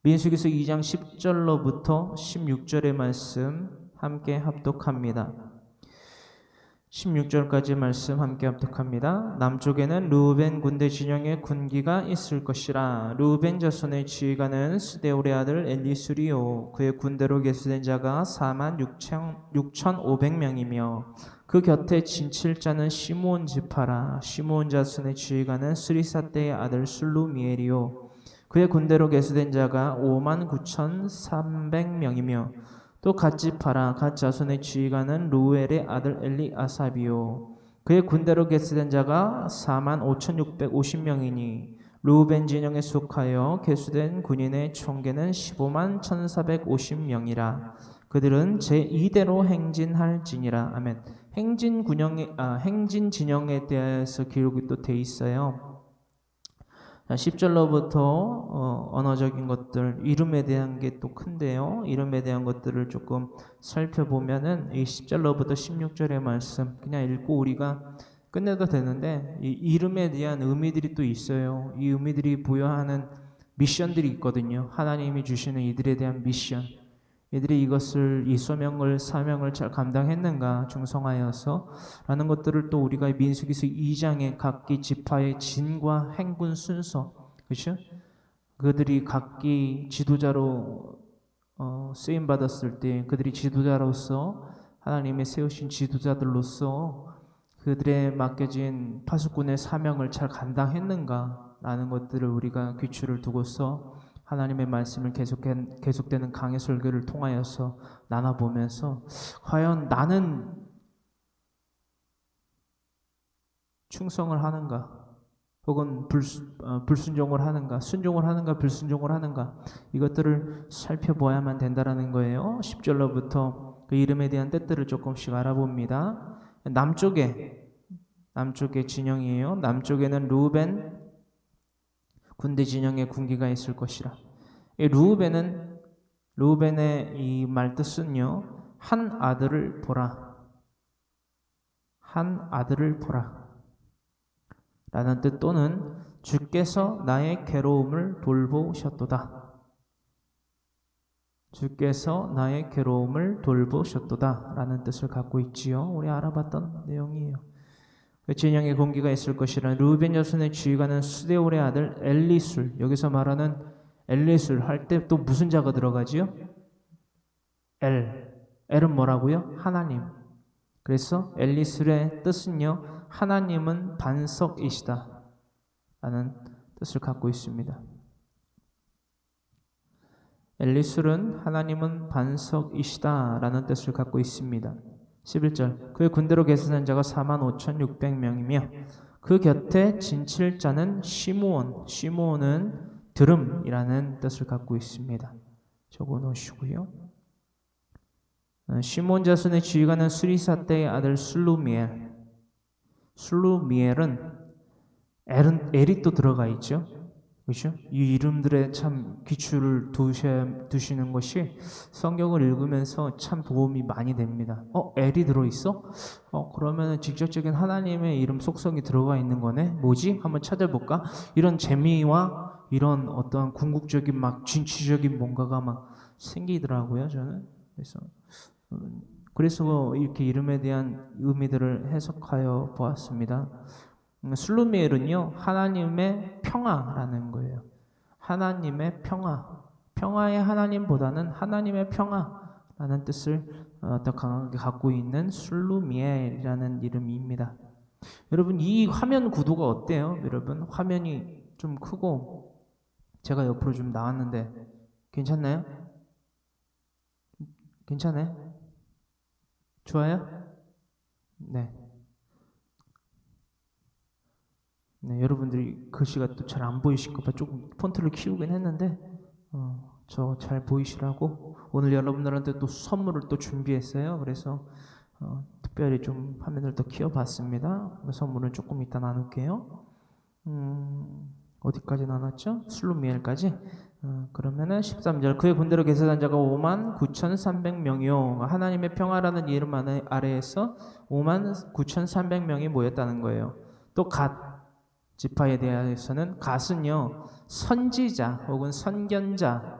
민수기서 2장 10절로부터 16절의 말씀 함께 합독합니다. 16절까지 말씀 함께 합독합니다. 남쪽에는 르우벤 군대 진영의 군기가 있을 것이라. 르우벤 자손의 지휘관은 스데울의 아들 엘리수리요. 그의 군대로 계수된 자가 46,500명이며 그 곁에 진칠자는 시므온 지파라. 시므온 자손의 지휘관은 스리사떼의 아들 술루미엘이요. 그의 군대로 계수된 자가 59,300명이며 또 갓 지파라 갓 자손의 지휘관은 루엘의 아들 엘리아삽이요 그의 군대로 계수된 자가 45,650명이니 루벤 진영에 속하여 계수된 군인의 총계는 151,450명이라 그들은 제2대로 행진할지니라. 아멘. 행진 진영에 대해서 기록이 또 돼 있어요. 10절로부터 언어적인 것들, 이름에 대한 게 또 큰데요. 이름에 대한 것들을 조금 살펴보면은 이 10절로부터 16절의 말씀 그냥 읽고 우리가 끝내도 되는데 이 이름에 대한 의미들이 또 있어요. 이 의미들이 부여하는 미션들이 있거든요. 하나님이 주시는 이들에 대한 미션. 이들이 이 소명을 사명을 잘 감당했는가 충성하여서 라는 것들을 또 우리가 민수기서 2장의 각기 지파의 진과 행군 순서 그렇죠? 그들이 각기 지도자로 쓰임 받았을 때 그들이 지도자로서 하나님의 세우신 지도자들로서 그들의 맡겨진 파수꾼의 사명을 잘 감당했는가 라는 것들을 우리가 귀추를 두고서 하나님의 말씀을 계속되는 강해 설교를 통하여서 나눠보면서 과연 나는 충성을 하는가 혹은 불순종을 하는가 순종을 하는가 불순종을 하는가 이것들을 살펴보아야만 된다라는 거예요. 10절로부터 그 이름에 대한 뜻들을 조금씩 알아봅니다. 남쪽에 진영이에요. 남쪽에는 루벤 군대 진영에 군기가 있을 것이라. 이 루벤의 이 말 뜻은요, 한 아들을 보라. 한 아들을 보라. 라는 뜻 또는 주께서 나의 괴로움을 돌보셨도다. 주께서 나의 괴로움을 돌보셨도다. 라는 뜻을 갖고 있지요. 우리 알아봤던 내용이에요. 그 진영에 군기가 있을 것이라. 루벤 자손의 지휘관은 수데올의 아들 엘리술. 여기서 말하는 엘리술 할 때 또 무슨 자가 들어가지요? 엘은 뭐라고요? 하나님. 그래서 엘리술의 뜻은요, 하나님은 반석이시다 라는 뜻을 갖고 있습니다. 엘리술은 하나님은 반석이시다 라는 뜻을 갖고 있습니다. 11절 그의 군대로 계산한 자가 45,600명이며 그 곁에 진칠자는 시므온은 드름이라는 뜻을 갖고 있습니다. 적어 놓으시고요. 시므온 자손의 지휘관은 수리사떼의 아들 술루미엘은 엘이 또 들어가 있죠. 그렇죠? 이 이름들에 참 귀추를 두시는 것이 성경을 읽으면서 참 도움이 많이 됩니다. 엘이 들어있어? 그러면 직접적인 하나님의 이름 속성이 들어가 있는 거네? 뭐지? 한번 찾아볼까? 이런 재미와 이런 어떤 궁극적인 막 진취적인 뭔가가 막 생기더라고요, 저는. 그래서 이렇게 이름에 대한 의미들을 해석하여 보았습니다. 술루미엘은요, 하나님의 평화라는 거예요. 하나님의 평화의 하나님보다는 하나님의 평화라는 뜻을 더 강하게 갖고 있는 술루미엘이라는 이름입니다. 여러분, 이 화면 구도가 어때요? 여러분, 화면이 좀 크고 제가 옆으로 좀 나왔는데 괜찮나요? 괜찮아요? 좋아요? 네. 네, 여러분들이 글씨가 또 잘 안 보이실까봐 조금 폰트를 키우긴 했는데 저 잘 보이시라고 오늘 여러분들한테 또 선물을 또 준비했어요. 그래서 특별히 좀 화면을 더 키워봤습니다. 선물은 조금 이따 나눌게요. 어디까지 나눴죠? 술루미엘까지. 그러면은 13절 그의 군대로 계산한 자가 59,300명이요 하나님의 평화라는 이름 아래에서 59,300명이 모였다는 거예요. 또 갓 지파에 대해서는 갓은요 선지자 혹은 선견자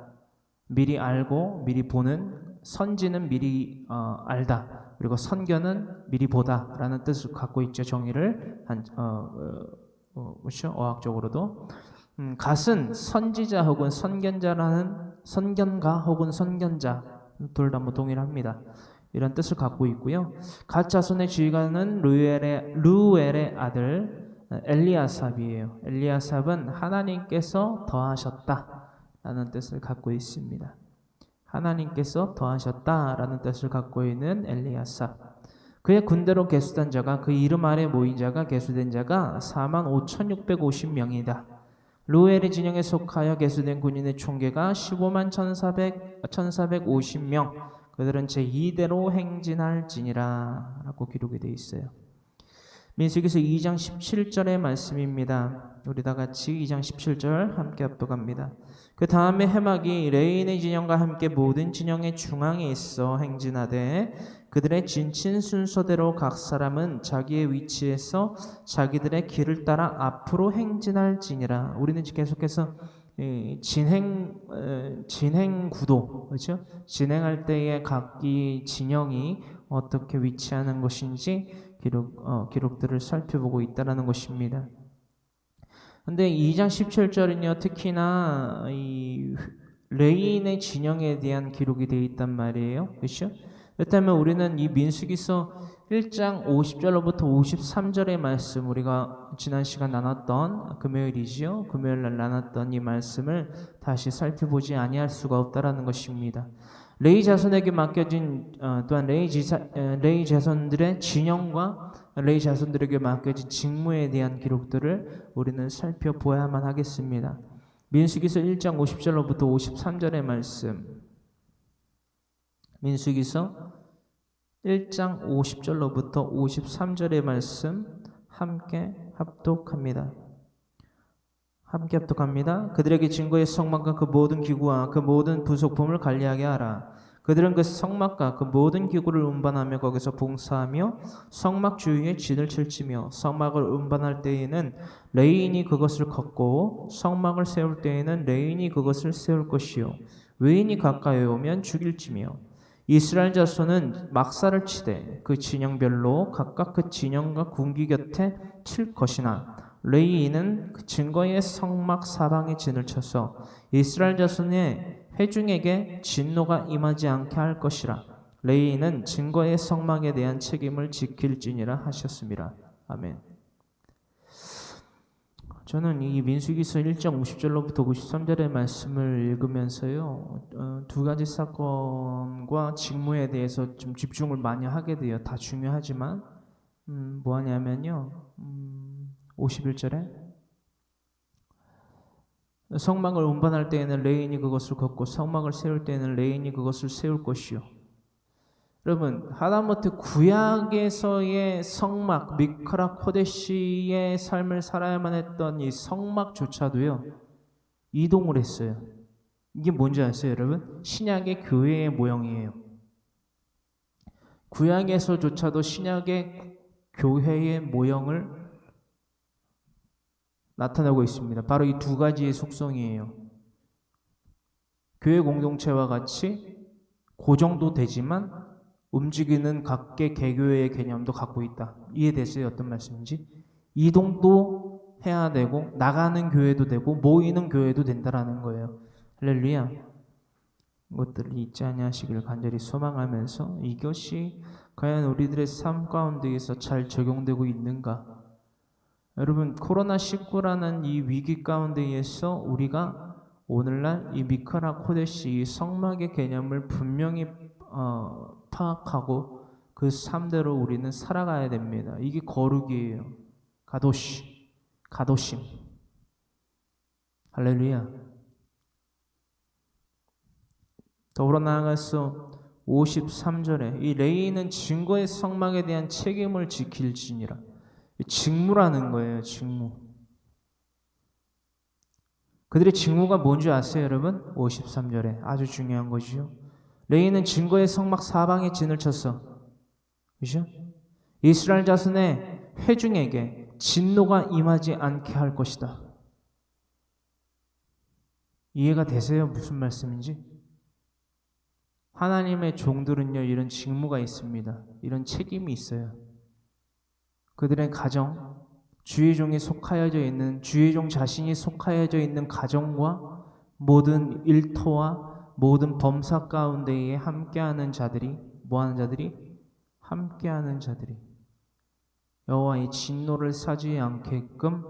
미리 알고 미리 보는 선지는 미리 알다 그리고 선견은 미리 보다라는 뜻을 갖고 있죠. 정의를 그렇죠? 어학적으로도 갓은 선지자 혹은 선견자라는 선견가 혹은 선견자 둘 다 뭐 동일합니다. 이런 뜻을 갖고 있고요. 갓 자손의 지휘관은 루엘의 아들 엘리아삽이에요. 엘리아삽은 하나님께서 더하셨다 라는 뜻을 갖고 있습니다. 하나님께서 더하셨다라는 뜻을 갖고 있는 엘리야사. 그의 군대로 계수된 자가 그 이름 아래 모인 자가 계수된 자가 45,650명이다. 루엘의 진영에 속하여 계수된 군인의 총계가 15만 1,450명. 그들은 제2대로 행진할지니라 라고 기록이 되어 있어요. 민수기서 2장 17절의 말씀입니다. 우리 다 같이 2장 17절 함께 합독합니다. 그 다음에 해막이 레인의 진영과 함께 모든 진영의 중앙에 있어 행진하되 그들의 진친 순서대로 각 사람은 자기의 위치에서 자기들의 길을 따라 앞으로 행진할지니라. 우리는 계속해서 진행 구도, 그렇죠? 진행할 때의 각기 진영이 어떻게 위치하는 것인지 기록들을 살펴보고 있다는 것입니다. 근데 2장 17절은요, 특히나 이 레인의 진영에 대한 기록이 되어 있단 말이에요. 그렇죠? 그렇다면 우리는 이 민수기서 1장 50절로부터 53절의 말씀, 우리가 지난 시간 나눴던 금요일이지요. 금요일 날 나눴던 이 말씀을 다시 살펴보지 아니할 수가 없다라는 것입니다. 레위 자손에게 맡겨진 또한 레위 자손들의 진영과 레위 자손들에게 맡겨진 직무에 대한 기록들을 우리는 살펴보아야만 하겠습니다. 민수기서 1장 50절로부터 53절의 말씀, 민수기서 1장 50절로부터 53절의 말씀 함께 합독합니다. 그들에게 증거의 성막과 그 모든 기구와 그 모든 부속품을 관리하게 하라. 그들은 그 성막과 그 모든 기구를 운반하며 거기서 봉사하며 성막 주위에 진을 칠지며 성막을 운반할 때에는 레위인이 그것을 걷고 성막을 세울 때에는 레위인이 그것을 세울 것이요 외인이 가까이 오면 죽일지며 이스라엘 자손은 막사를 치되 그 진영별로 각각 그 진영과 군기 곁에 칠 것이나 레위인은 그 증거의 성막 사방에 진을 쳐서 이스라엘 자손의 회중에게 진노가 임하지 않게 할 것이라. 레위인은 증거의 성막에 대한 책임을 지킬지니라 하셨습니다. 아멘. 저는 이 민수기서 1장 50절로부터 53절의 말씀을 읽으면서요, 두 가지 사건과 직무에 대해서 좀 집중을 많이 하게 돼요. 다 중요하지만 뭐 하냐면요, 51절에 성막을 운반할 때에는 레인이 그것을 걷고 성막을 세울 때에는 레인이 그것을 세울 것이요. 여러분, 하다못해 구약에서의 성막, 미크라 코데시의 삶을 살아야만 했던 이 성막조차도요, 이동을 했어요. 이게 뭔지 아세요, 여러분? 신약의 교회의 모형이에요. 구약에서조차도 신약의 교회의 모형을 나타나고 있습니다. 바로 이 두 가지의 속성이에요. 교회 공동체와 같이 고정도 되지만 움직이는 각계 개교회의 개념도 갖고 있다. 이해됐어요? 어떤 말씀인지? 이동도 해야 되고 나가는 교회도 되고 모이는 교회도 된다라는 거예요. 할렐루야. 것들을 잊지 아니하시기를 간절히 소망하면서 이것이 과연 우리들의 삶 가운데에서 잘 적용되고 있는가? 여러분, 코로나19라는 이 위기 가운데에서 우리가 오늘날 이 미카라 코데시 성막의 개념을 분명히 파악하고 그 삶대로 우리는 살아가야 됩니다. 이게 거룩이에요. 가도심. 할렐루야. 더불어 나아가서 53절에 이 레위인은 증거의 성막에 대한 책임을 지킬지니라. 직무라는 거예요. 직무. 그들의 직무가 뭔지 아세요, 여러분? 53절에 아주 중요한 것이죠. 레위인은 증거의 성막 사방에 진을 쳤어. 그죠? 이스라엘 자손의 회중에게 진노가 임하지 않게 할 것이다. 이해가 되세요? 무슨 말씀인지? 하나님의 종들은요, 이런 직무가 있습니다. 이런 책임이 있어요. 그들의 가정, 주의 종이 속하여져 있는, 주의 종 자신이 속하여져 있는 가정과 모든 일터와 모든 범사 가운데에 함께하는 자들이, 뭐하는 자들이? 함께하는 자들이 여호와의 진노를 사지 않게끔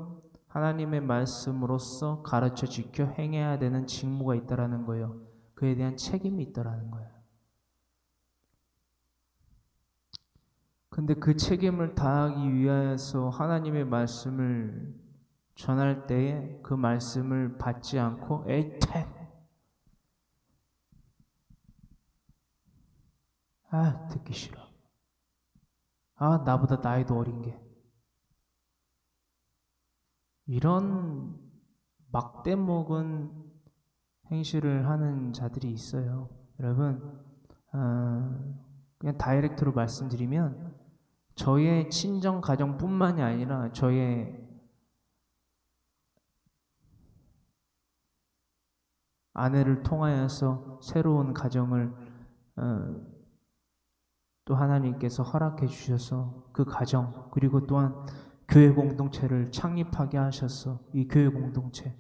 하나님의 말씀으로써 가르쳐 지켜 행해야 되는 직무가 있다라는 거예요. 그에 대한 책임이 있더라는 거예요. 근데 그 책임을 다하기 위해서 하나님의 말씀을 전할 때에 그 말씀을 받지 않고 에이 퇴! 아 듣기 싫어. 아 나보다 나이도 어린 게. 이런 막대 먹은 행실을 하는 자들이 있어요. 여러분 그냥 다이렉트로 말씀드리면 저의 친정 가정뿐만이 아니라 저의 아내를 통하여서 새로운 가정을 또 하나님께서 허락해 주셔서 그 가정 그리고 또한 교회 공동체를 창립하게 하셨어. 이 교회 공동체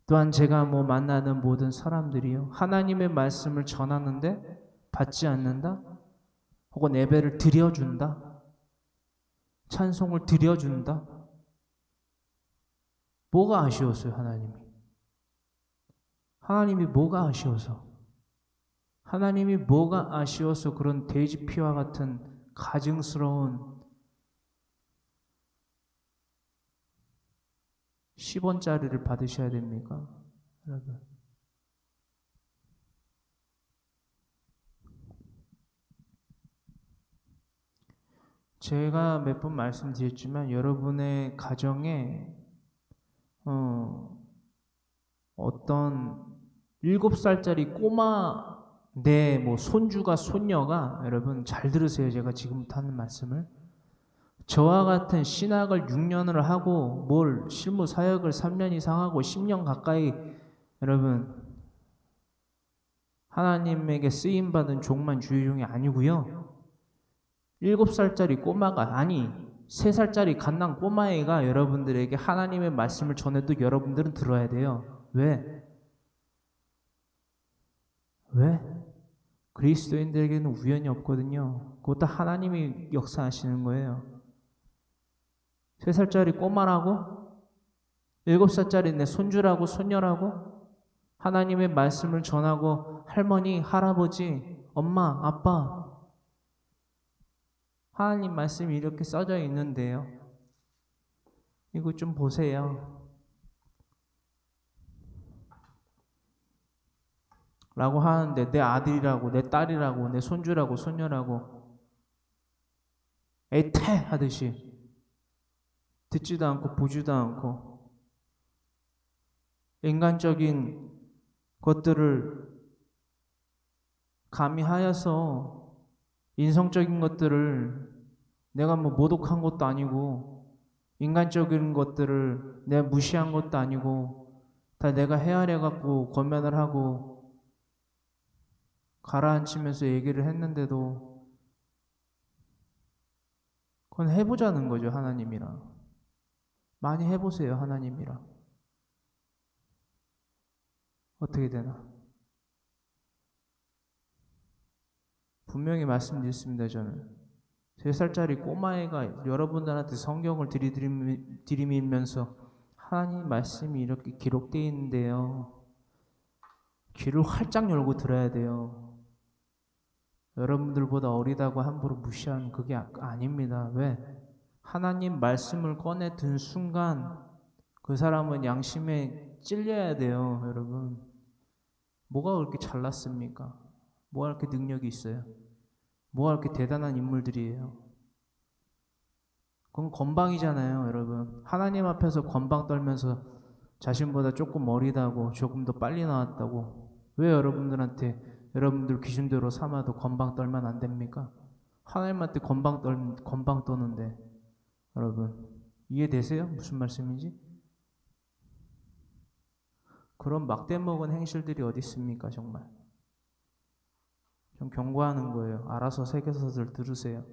또한 제가 만나는 모든 사람들이요 하나님의 말씀을 전하는데 받지 않는다 혹은 예배를 드려준다 찬송을 드려준다 뭐가 아쉬웠어요? 하나님이 뭐가 아쉬워서 하나님이 뭐가 아쉬워서 그런 돼지피와 같은 가증스러운 10원짜리를 받으셔야 됩니까? 여러분 제가 몇 번 말씀드렸지만 여러분의 가정에 어떤 7살짜리 꼬마 내 손주가 손녀가 여러분 잘 들으세요. 제가 지금부터 하는 말씀을 저와 같은 신학을 6년을 하고 실무 사역을 3년 이상 하고 10년 가까이 여러분 하나님에게 쓰임받은 종만 주의종이 아니고요. 7살짜리 꼬마가 아니 3살짜리 갓난 꼬마애가 여러분들에게 하나님의 말씀을 전해도 여러분들은 들어야 돼요. 왜? 그리스도인들에게는 우연이 없거든요. 그것도 하나님이 역사하시는 거예요. 3살짜리 꼬마라고 7살짜리 내 손주라고 손녀라고 하나님의 말씀을 전하고 할머니, 할아버지, 엄마, 아빠 하나님 말씀이 이렇게 써져 있는데요. 이거 좀 보세요. 라고 하는데 내 아들이라고 내 딸이라고 내 손주라고 손녀라고 에태 하듯이 듣지도 않고 보지도 않고 인간적인 것들을 가미하여서 인성적인 것들을 내가 모독한 것도 아니고 인간적인 것들을 내가 무시한 것도 아니고 다 내가 헤아려갖고 권면을 하고 가라앉히면서 얘기를 했는데도 그건 해보자는 거죠. 하나님이랑 많이 해보세요. 하나님이랑 어떻게 되나 분명히 말씀드렸습니다. 저는 3살짜리 꼬마애가 여러분들한테 성경을 들이밀면서 하나님 말씀이 이렇게 기록되어 있는데요. 귀를 활짝 열고 들어야 돼요. 여러분들보다 어리다고 함부로 무시하는 그게 아닙니다. 왜? 하나님 말씀을 꺼내 든 순간 그 사람은 양심에 찔려야 돼요. 여러분 뭐가 그렇게 잘났습니까? 뭐가 그렇게 능력이 있어요? 뭐가 그렇게 대단한 인물들이에요? 그건 건방이잖아요. 여러분 하나님 앞에서 건방 떨면서 자신보다 조금 어리다고 조금 더 빨리 나왔다고 왜 여러분들 기준대로 삼아도 건방 떨면 안 됩니까? 하나님한테 건방 떠는데 여러분 이해되세요? 무슨 말씀인지? 그런 막대먹은 행실들이 어디 있습니까? 정말 좀 경고하는 거예요. 알아서 새겨서들 들으세요.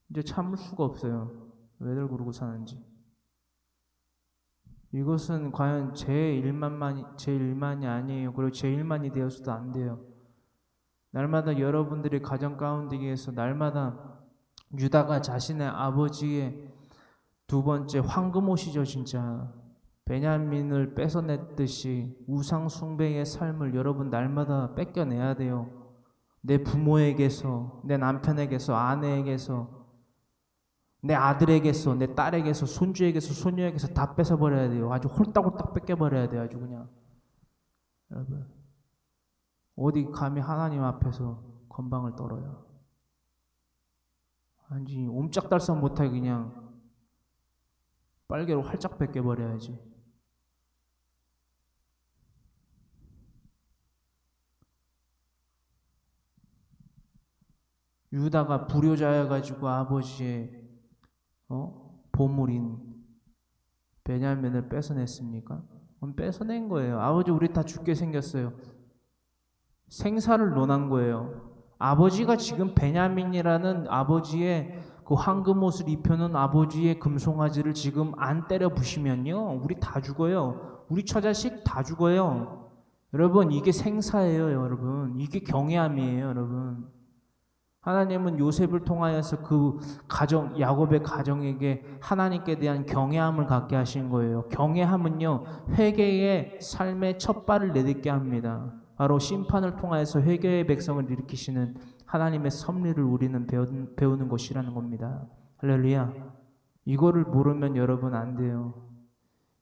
이제 참을 수가 없어요. 왜들 그러고 사는지. 이것은 과연 제 일만이 아니에요. 그리고 제 일만이 되어서도 안 돼요. 날마다 여러분들의 가정 가운데에서 날마다 유다가 자신의 아버지의 2번째 황금옷이죠. 진짜 베냐민을 뺏어냈듯이 우상 숭배의 삶을 여러분 날마다 뺏겨내야 돼요. 내 부모에게서, 내 남편에게서, 아내에게서, 내 아들에게서, 내 딸에게서, 손주에게서, 손녀에게서 다 뺏어버려야 돼요. 아주 홀딱홀딱 뺏겨버려야 돼요. 아주 그냥. 여러분, 어디 감히 하나님 앞에서 건방을 떨어요. 아니 옴짝달싹 못하게 그냥 빨개로 활짝 뺏겨버려야지. 유다가 불효자여가지고 아버지의 보물인 베냐민을 뺏어냈습니까? 뺏어낸 거예요. 아버지 우리 다 죽게 생겼어요. 생사를 논한 거예요. 아버지가 지금 베냐민이라는 아버지의 그 황금 옷을 입혀놓은 아버지의 금송아지를 지금 안 때려 부시면요, 우리 다 죽어요. 우리 처자식 다 죽어요. 여러분, 이게 생사예요. 여러분, 이게 경외함이에요. 여러분, 하나님은 요셉을 통하여서 그 가정, 야곱의 가정에게 하나님께 대한 경외함을 갖게 하신 거예요. 경외함은요, 회개의 삶의 첫 발을 내딛게 합니다. 바로 심판을 통하여서 회개의 백성을 일으키시는 하나님의 섭리를 우리는 배우는 것이라는 겁니다. 할렐루야. 이거를 모르면 여러분 안 돼요.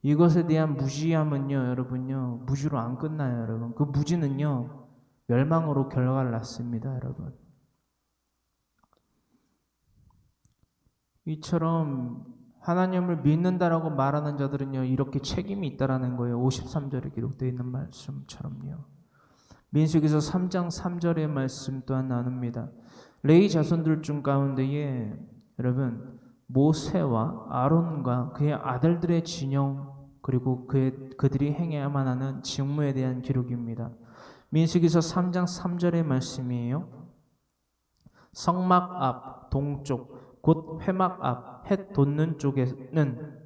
이것에 대한 무지함은요, 여러분요, 무지로 안 끝나요. 여러분, 그 무지는요, 멸망으로 결과를 낳습니다. 여러분, 이처럼 하나님을 믿는다라고 말하는 자들은요, 이렇게 책임이 있다라는 거예요. 53절에 기록되어 있는 말씀처럼요. 민수기서 3장 3절의 말씀 또한 나눕니다. 레위 자손들 중 가운데에 여러분 모세와 아론과 그의 아들들의 진영, 그리고 그들이 행해야만 하는 직무에 대한 기록입니다. 민수기서 3장 3절의 말씀이에요. 성막 앞 동쪽 곧 회막 앞 헷 돋는 쪽에는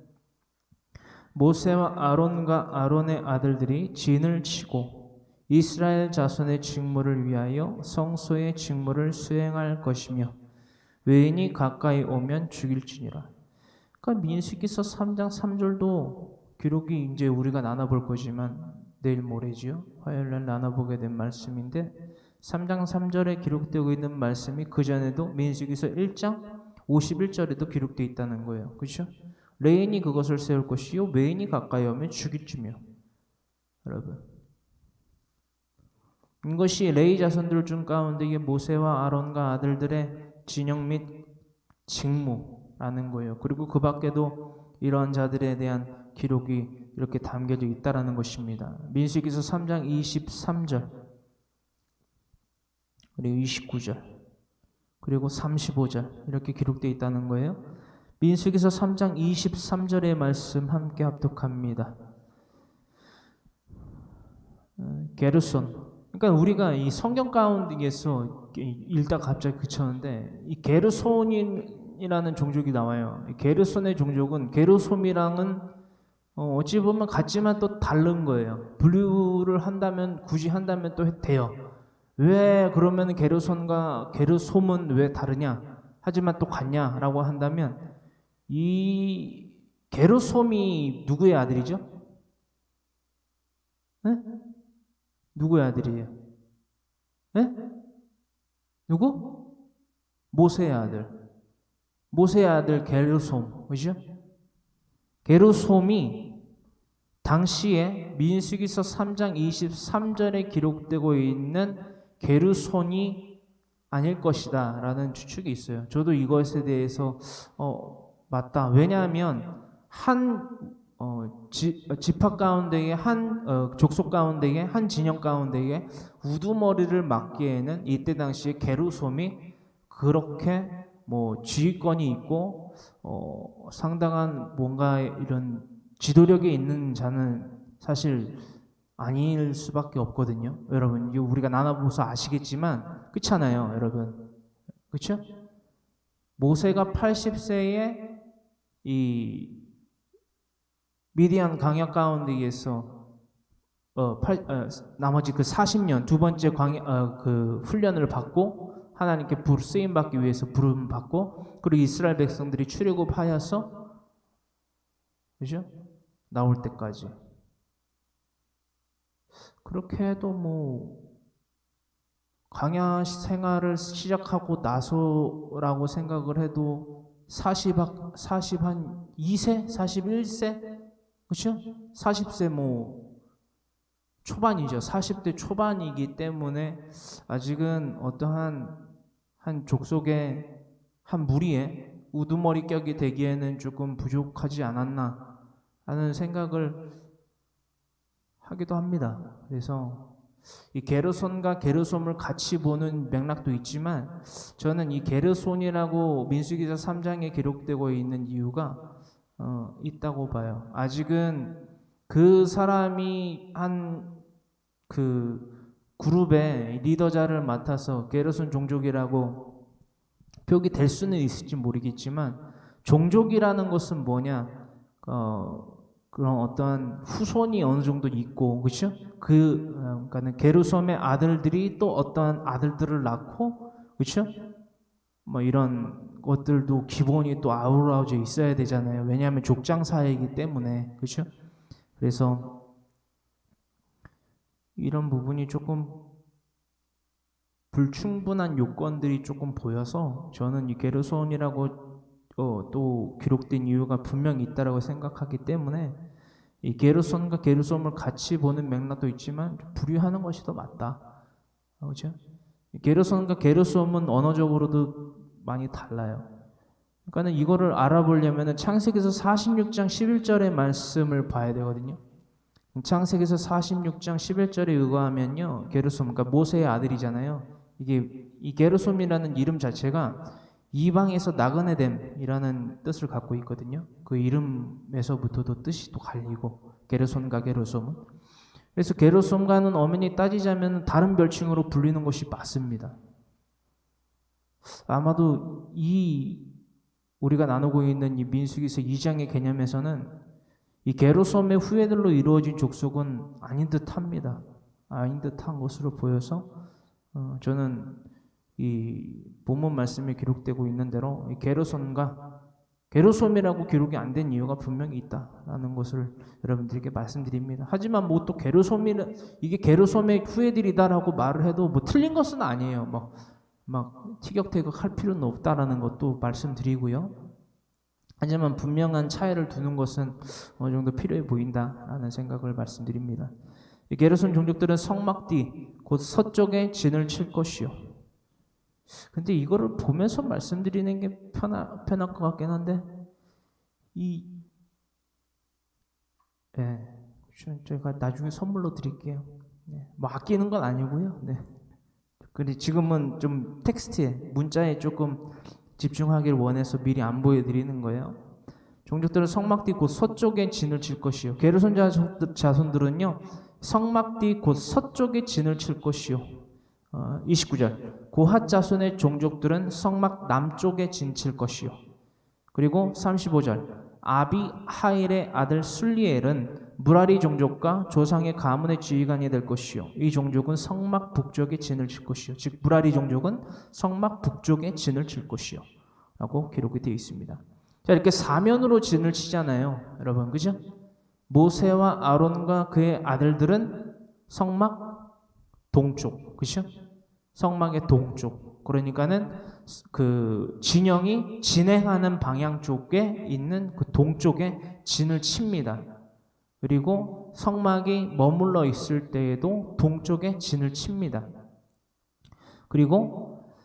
모세와 아론과 아론의 아들들이 진을 치고 이스라엘 자손의 직무를 위하여 성소의 직무를 수행할 것이며 외인이 가까이 오면 죽일지니라. 그러니까 민수기서 3장 3절도 기록이 이제 우리가 나눠볼 거지만 내일 모레지요. 화요일날 나눠보게 된 말씀인데 3장 3절에 기록되고 있는 말씀이 그 전에도 민수기서 1장 51절에도 기록되어 있다는 거예요. 그렇죠? 레인이 그것을 세울 것이요 외인이 가까이 오면 죽일지며. 여러분, 이것이 레위 자손들 중 가운데 모세와 아론과 아들들의 진영 및 직무라는 거예요. 그리고 그 밖에도 이러한 자들에 대한 기록이 이렇게 담겨져 있다라는 것입니다. 민수기서 3장 23절 그리고 29절 그리고 35절 이렇게 기록되어 있다는 거예요. 민수기서 3장 23절의 말씀 함께 합독합니다. 게르손. 그러니까 우리가 이 성경 가운데에서 읽다 갑자기 그쳤는데 이 게르손이라는 종족이 나와요. 게르손의 종족은 게르솜이랑은 어찌 보면 같지만 또 다른 거예요. 분류를 한다면 굳이 한다면 또 돼요. 왜 그러면 게르손과 게르솜은 왜 다르냐? 하지만 또 같냐라고 한다면 이 게르솜이 누구의 아들이죠? 네? 누구의 아들이에요? 네? 누구? 모세의 아들. 모세의 아들 게르솜. 그죠? 게르솜이 당시에 민수기서 3장 23절에 기록되고 있는 게르손이 아닐 것이다 라는 추측이 있어요. 저도 이것에 대해서 맞다. 왜냐하면 한 지파 가운데에 한 족속 가운데에 한 진영 가운데에 우두머리를 맡기에는 이때 당시에 게르솜이 그렇게 뭐 지휘권이 있고 상당한 뭔가 이런 지도력이 있는 자는 사실 아닐 수밖에 없거든요. 여러분, 이게 우리가 나눠보서 아시겠지만 그렇잖아요, 여러분. 그렇죠? 모세가 80세에 이 미디안 강약 가운데에서 나머지 그 40년 두 번째 그 훈련을 받고 하나님께 쓰임 받기 위해서 부름 받고 그리고 이스라엘 백성들이 출애굽하여서 그죠? 나올 때까지. 그렇게 해도 뭐 광야 생활을 시작하고 나서라고 생각을 해도 40한 2세? 41세? 그렇죠? 40세 뭐 초반이죠. 40대 초반이기 때문에 아직은 어떠한 한 족속의 한 무리의 우두머리격이 되기에는 조금 부족하지 않았나 하는 생각을 하기도 합니다. 그래서 이 게르손과 게르솜을 같이 보는 맥락도 있지만 저는 이 게르손이라고 민수기서 3장에 기록되고 있는 이유가 있다고 봐요. 아직은 그 사람이 한 그 그룹의 리더자를 맡아서 게르손 종족이라고 표기될 수는 있을지 모르겠지만 종족이라는 것은 뭐냐? 그런 어떤 후손이 어느 정도 있고, 그렇죠? 그러니까는 게르솜의 아들들이 또 어떠한 아들들을 낳고, 그렇죠? 뭐 이런 것들도 기본이 또 아우러져 있어야 되잖아요. 왜냐하면 족장 사회이기 때문에, 그렇죠? 그래서 이런 부분이 조금 불충분한 요건들이 조금 보여서 저는 이 게르손이라고 또 기록된 이유가 분명히 있다라고 생각하기 때문에 이 게르손과 게르솜을 같이 보는 맥락도 있지만 분류하는 것이 더 맞다. 그렇죠? 게르손과 게르솜은 언어적으로도 많이 달라요. 그러니까는 이거를 알아보려면 창세기에서 46장 11절의 말씀을 봐야 되거든요. 창세기에서 46장 11절에 의거하면요, 게르솜, 그러니까 모세의 아들이잖아요. 이 게르솜이라는 이름 자체가 이방에서 나그네 됨이라는 뜻을 갖고 있거든요. 그 이름에서부터도 뜻이 또 갈리고 게르손과 게르솜은. 그래서 게르솜과는 엄연히 따지자면 다른 별칭으로 불리는 것이 맞습니다. 아마도 우리가 나누고 있는 이 민수기서 2장의 개념에서는 이 게르솜의 후예들로 이루어진 족속은 아닌 듯합니다. 아닌 듯한 것으로 보여서 저는 이 본문 말씀에 기록되고 있는 대로 이 게르손과 게르솜이라고 기록이 안 된 이유가 분명히 있다라는 것을 여러분들에게 말씀드립니다. 하지만 뭐 또 이게 게르솜의 후예들이다라고 말을 해도 뭐 틀린 것은 아니에요. 막 티격태격할 필요는 없다라는 것도 말씀드리고요. 하지만 분명한 차이를 두는 것은 어느 정도 필요해 보인다라는 생각을 말씀드립니다. 이 게르손 종족들은 성막 뒤 곧 서쪽에 진을 칠 것이요. 근데 이거를 보면서 말씀드리는 게 편할 것 같긴 한데 제가 나중에 선물로 드릴게요. 뭐 아끼는 건 아니고요. 근데 지금은 좀 텍스트에 문자에 조금 집중하기를 원해서 미리 안 보여드리는 거예요. 종족들은 성막 뒤 곧 서쪽에 진을 칠 것이요. 게르손 자손들은요, 성막 뒤 곧 서쪽에 진을 칠 것이요. 29절. 고핫 자손의 종족들은 성막 남쪽에 진 칠 것이요. 그리고 35절. 아비 하일의 아들 술리엘은 무라리 종족과 조상의 가문의 지휘관이 될 것이요. 이 종족은 성막 북쪽에 진을 칠 것이요. 즉 무라리 종족은 성막 북쪽에 진을 칠 것이요. 라고 기록이 되어 있습니다. 자, 이렇게 사면으로 진을 치잖아요. 여러분, 그죠? 모세와 아론과 그의 아들들은 성막 동쪽, 그죠? 성막의 동쪽. 그러니까는 그 진영이 진행하는 방향 쪽에 있는 그 동쪽에 진을 칩니다. 그리고 성막이 머물러 있을 때에도 동쪽에 진을 칩니다. 그리고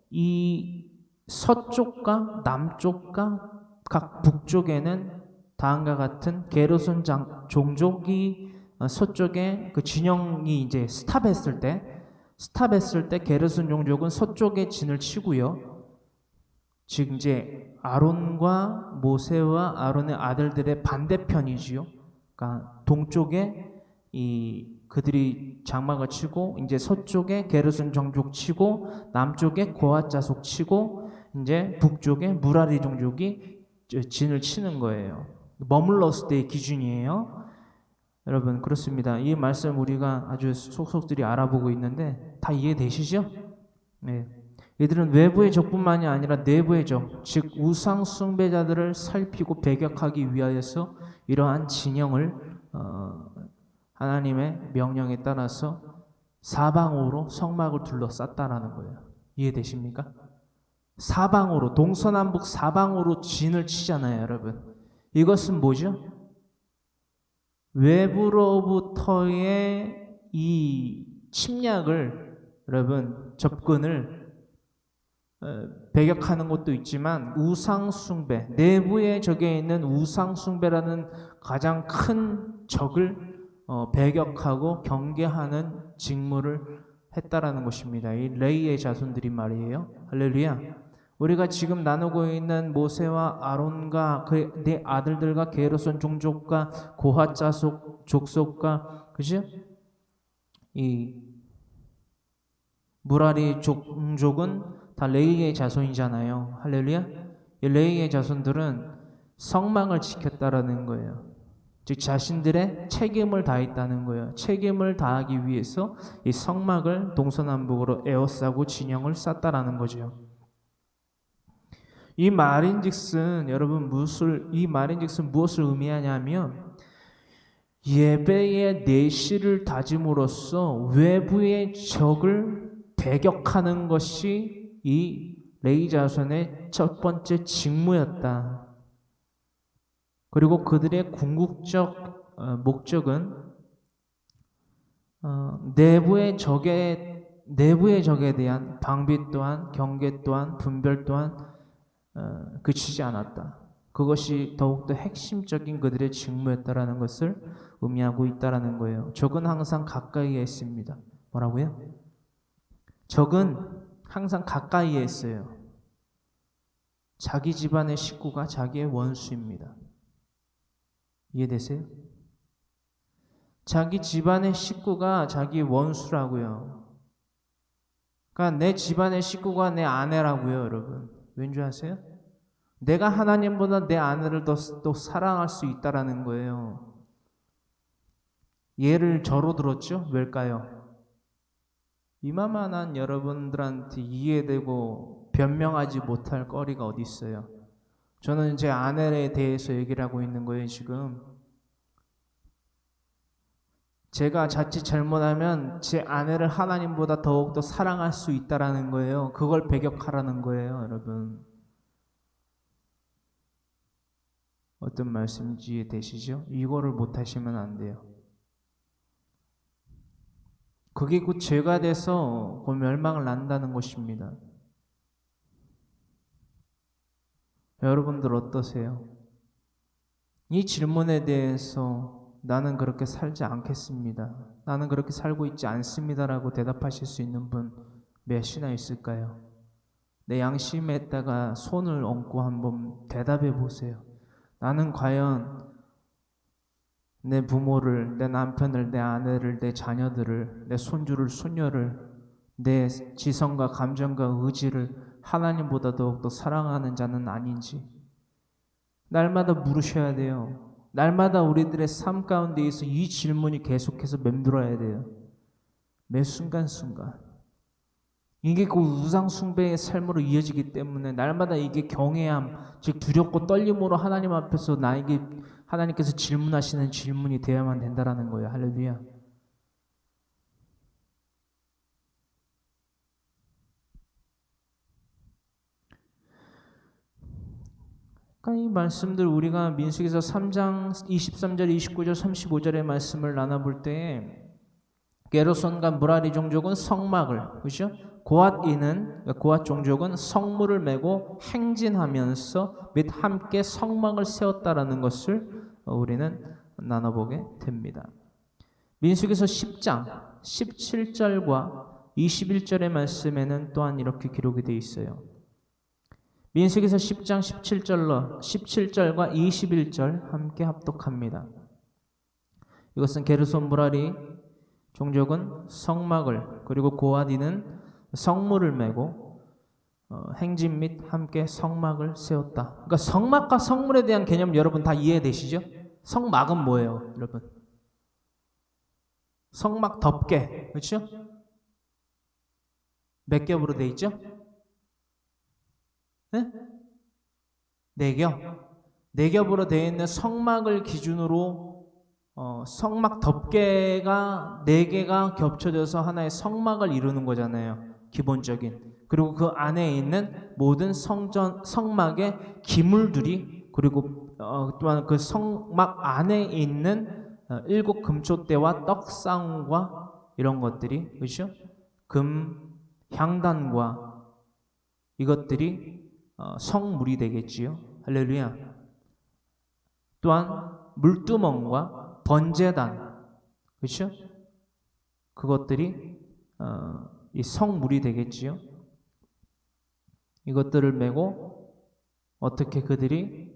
이 서쪽과 남쪽과 각 북쪽에는 다음과 같은 게르손 종족이 서쪽에 그 진영이 이제 스탑했을 때 게르손 종족은 서쪽에 진을 치고요. 즉 이제 아론과 모세와 아론의 아들들의 반대편이지요. 그러니까 동쪽에 그들이 장막을 치고 이제 서쪽에 게르손 종족 치고 남쪽에 고핫 자손 치고 이제 북쪽에 무라리 종족이 진을 치는 거예요. 머물렀을 때의 기준이에요. 여러분, 그렇습니다. 이 말씀 우리가 아주 속속들이 알아보고 있는데 다 이해되시죠? 네. 이들은 외부의 적뿐만이 아니라 내부의 적, 즉 우상 숭배자들을 살피고 배격하기 위하여서 이러한 진영을 하나님의 명령에 따라서 사방으로 성막을 둘러쌌다라는 거예요. 이해되십니까? 사방으로, 동서남북 사방으로 진을 치잖아요, 여러분. 이것은 뭐죠? 외부로부터의 이 침략을, 여러분, 접근을 배격하는 것도 있지만 우상숭배, 내부의 적에 있는 우상숭배라는 가장 큰 적을 배격하고 경계하는 직무를 했다라는 것입니다. 이 레이의 자손들이 말이에요. 할렐루야. 우리가 지금 나누고 있는 모세와 아론과 그 네 아들들과 게르손 종족과 고핫 족속과 그죠? 이 무라리 종족은 다 레이의 자손이잖아요. 할렐루야. 이 레이의 자손들은 성막을 지켰다라는 거예요. 즉 자신들의 책임을 다했다는 거예요. 책임을 다하기 위해서 이 성막을 동서남북으로 에워싸고 진영을 쌓다라는 거죠. 이 말인즉슨 여러분 무엇을 의미하냐면 예배의 내실을 다짐으로써 외부의 적을 배격하는 것이 이 레위 자손의 첫 번째 직무였다. 그리고 그들의 궁극적 목적은 내부의 적에 대한 방비 또한 경계 또한 분별 또한 그치지 않았다. 그것이 더욱더 핵심적인 그들의 직무였다라는 것을 의미하고 있다라는 거예요. 적은 항상 가까이에 있습니다. 뭐라고요? 적은 항상 가까이에 있어요. 자기 집안의 식구가 자기의 원수입니다. 이해되세요? 자기 집안의 식구가 자기 원수라고요. 그러니까 내 집안의 식구가 내 아내라고요, 여러분. 왠지 아세요? 내가 하나님보다 내 아내를 더 사랑할 수 있다라는 거예요. 예를 저로 들었죠? 왜일까요? 이만한 여러분들한테 이해되고 변명하지 못할 거리가 어디 있어요? 저는 제 아내에 대해서 얘기를 하고 있는 거예요, 지금. 제가 자칫 잘못하면 제 아내를 하나님보다 더욱더 사랑할 수 있다라는 거예요. 그걸 배격하라는 거예요, 여러분. 어떤 말씀인지 이해되시죠? 이거를 못하시면 안 돼요. 그게 곧 죄가 돼서 곧 멸망을 난다는 것입니다. 여러분들 어떠세요? 이 질문에 대해서 나는 그렇게 살지 않겠습니다. 나는 그렇게 살고 있지 않습니다라고 대답하실 수 있는 분 몇이나 있을까요? 내 양심에다가 손을 얹고 한번 대답해 보세요. 나는 과연 내 부모를, 내 남편을, 내 아내를, 내 자녀들을, 내 손주를, 손녀를, 내 지성과 감정과 의지를 하나님보다 더욱더 사랑하는 자는 아닌지 날마다 물으셔야 돼요. 날마다 우리들의 삶 가운데에서 이 질문이 계속해서 맴돌아야 돼요. 매 순간순간. 이게 그 우상 숭배의 삶으로 이어지기 때문에 날마다 이게 경외함, 즉 두렵고 떨림으로 하나님 앞에서 나에게 하나님께서 질문하시는 질문이 되어야만 된다라는 거예요. 할렐루야. 그러니까 이 말씀들 우리가 민수기서 3장 23절, 29절, 35절의 말씀을 나눠볼 때에 게르손과 무라리 종족은 성막을, 그죠? 고핫 종족은 성물을 메고 행진하면서 및 함께 성막을 세웠다라는 것을 우리는 나눠보게 됩니다. 민수기서 10장 17절과 21절의 말씀에는 또한 이렇게 기록이 되어 있어요. 민수기서 10장 17절과 21절 함께 합독합니다. 이것은 게르손 무라리 종족은 성막을 그리고 고핫이는 성물을 메고 행진 및 함께 성막을 세웠다. 그러니까 성막과 성물에 대한 개념 여러분 다 이해되시죠? 성막은 뭐예요, 여러분? 성막 덮개, 그렇죠? 몇 겹으로 돼 있죠? 네? 네 겹. 네 겹으로 되어 있는 성막을 기준으로 성막 덮개가 네 개가 겹쳐져서 하나의 성막을 이루는 거잖아요. 기본적인. 그리고 그 안에 있는 모든 성막의 기물들이, 그리고 또한 그 성막 안에 있는 일곱 금촛대와 떡상과 이런 것들이, 그렇죠? 금 향단과 이것들이 성물이 되겠지요. 할렐루야. 또한 물두멍과 번제단, 그렇죠? 그것들이 이 성물이 되겠지요. 이것들을 메고 어떻게 그들이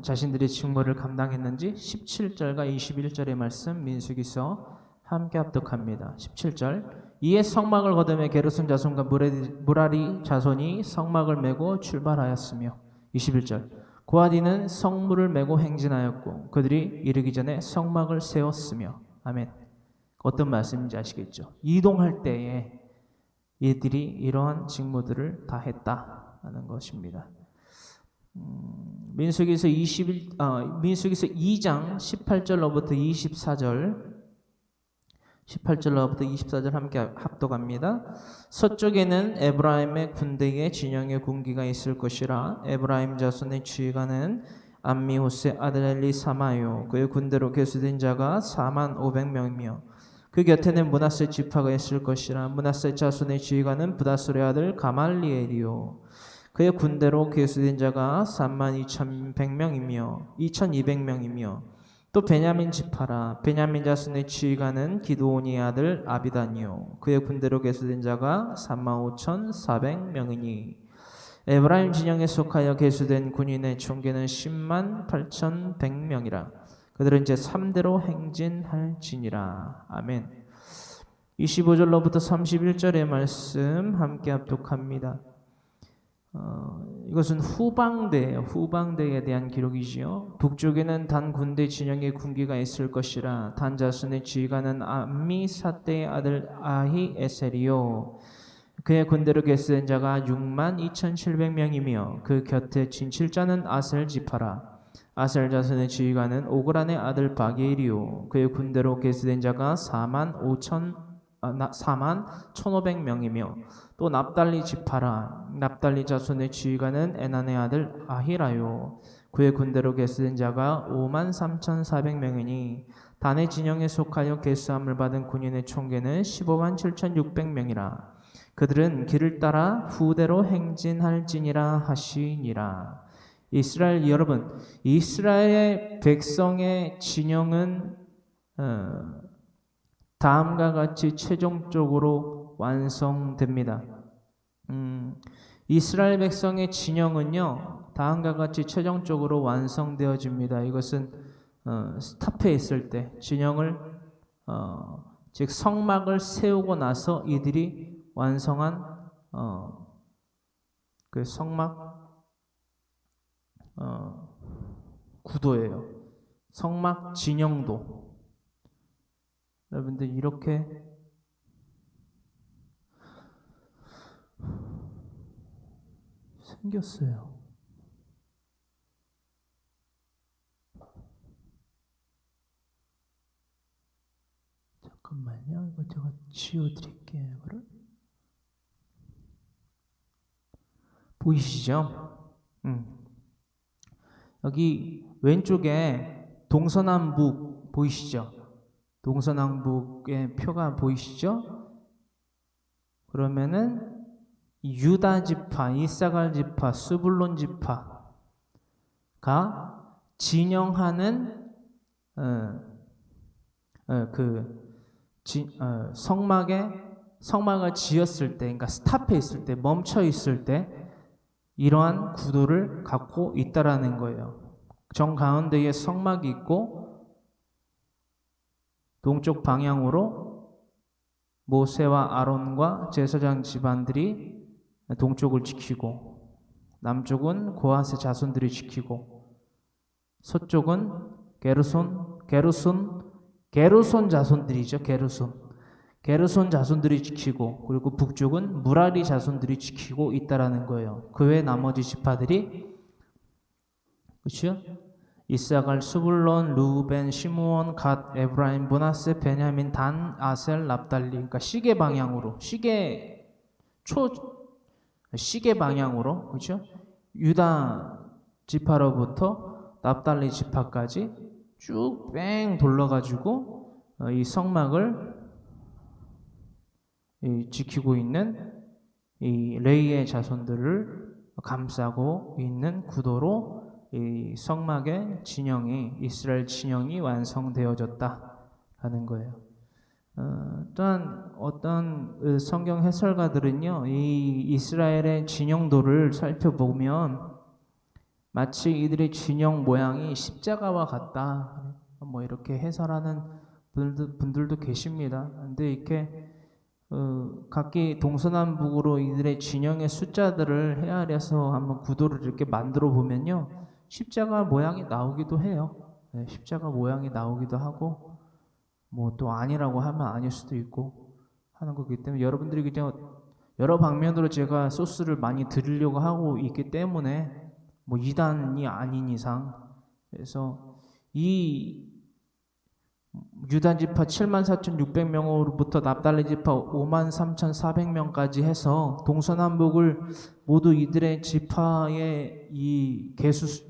자신들의 직무를 감당했는지 17절과 21절의 말씀 민수기서 함께 합독합니다. 17절, 이에 성막을 거두며 게르손 자손과 무라리 자손이 성막을 메고 출발하였으며, 21절, 고아디는 성물을 메고 행진하였고 그들이 이르기 전에 성막을 세웠으며. 아멘. 어떤 말씀인지 아시겠죠? 이동할 때에 이들이 이러한 직무들을 다 했다는 것입니다. 민수기서 2장 18절로부터 24절 함께 합독합니다. 서쪽에는 에브라임의 군대의 진영의 군기가 있을 것이라. 에브라임 자손의 지휘관은 암미호스의 아들 엘리사마요, 그의 군대로 계수된 자가 45,000명이며 그 곁에는 므낫세 지파가 있을 것이라. 므낫세 자손의 지휘관은 부다솔의 아들 가말리엘이요, 그의 군대로 계수된 자가 32,100명이며 2,200명이며 또 베냐민 지파라. 베냐민 자손의 지휘관은 기드온의 아들 아비단이요, 그의 군대로 계수된 자가 35,400명이니 에브라임 진영에 속하여 계수된 군인의 총계는 108,100명이라. 그들은 이제 3대로 행진할지니라. 아멘. 25절로부터 31절의 말씀 함께 합독합니다. 이것은 후방대예요. 후방대에 대한 기록이지요. 북쪽에는 단 군대 진영의 군기가 있을 것이라. 단 자손의 지휘관은 암미사대의 아들 아히에셀이요, 그의 군대로 계수된 자가 62,700명이며 그 곁에 진칠자는 아셀 지파라. 아셀 자손의 지휘관은 오그란의 아들 바게일이요, 그의 군대로 계수된 자가 41,500명이며 또 납달리 지파라. 납달리 자손의 지휘관은 에난의 아들 아히라요, 그의 군대로 계수된 자가 53,400명이니 단의 진영에 속하여 계수함을 받은 군인의 총계는 157,600명이라. 그들은 길을 따라 후대로 행진할지니라 하시니라. 이스라엘 여러분, 이스라엘 백성의 진영은 다음과 같이 최종적으로 완성됩니다. 이스라엘 백성의 진영은요, 다음과 같이 최종적으로 완성되어집니다. 이것은 스탑해 있을 때 진영을 즉 성막을 세우고 나서 이들이 완성한 그 성막 구도예요. 성막 진영도. 여러분들 이렇게 생겼어요. 잠깐만요. 이거 제가 지워드릴게요. 이거를. 보이시죠? 여기 왼쪽에 동서남북 보이시죠? 동서남북의 표가 보이시죠? 그러면은 유다 지파, 이사갈 지파, 스불론 지파가 진영하는 성막을 지었을 때, 그러니까 스탑해 있을 때, 멈춰 있을 때 이러한 구도를 갖고 있다라는 거예요. 정 가운데에 성막이 있고 동쪽 방향으로 모세와 아론과 제사장 집안들이 동쪽을 지키고, 남쪽은 고핫의 자손들이 지키고, 서쪽은 게르손 자손들이죠. 게르손 자손들이 지키고 그리고 북쪽은 무라리 자손들이 지키고 있다라는 거예요. 그 외 나머지 지파들이 그렇죠? 이사갈, 스불론, 루벤, 시므온, 갓, 에브라임, 므낫세, 베냐민, 단, 아셀, 납달리. 그러니까 시계 방향으로 시계 방향으로 그렇죠? 유다 지파로부터 납달리 지파까지 쭉 뺑 돌러가지고 이 성막을 지키고 있는 이 레이의 자손들을 감싸고 있는 구도로 이 성막의 진영이 이스라엘 진영이 완성되어졌다라는 거예요. 또한 어떤 성경 해설가들은요, 이 이스라엘의 진영도를 살펴보면 마치 이들의 진영 모양이 십자가와 같다. 뭐 이렇게 해설하는 분들도 계십니다. 근데 이렇게 각기 동서남북으로 이들의 진영의 숫자들을 헤아려서 한번 구도를 이렇게 만들어 보면요, 십자가 모양이 나오기도 해요. 네, 십자가 모양이 나오기도 하고, 뭐 또 아니라고 하면 아닐 수도 있고 하는 거기 때문에 여러분들이 그냥 여러 방면으로 제가 소스를 많이 드리려고 하고 있기 때문에 뭐 이단이 아닌 이상, 그래서 이 유다 지파 74,600명으로부터 납달리 지파 53,400명까지 해서 동서남북을 모두 이들의 지파의 이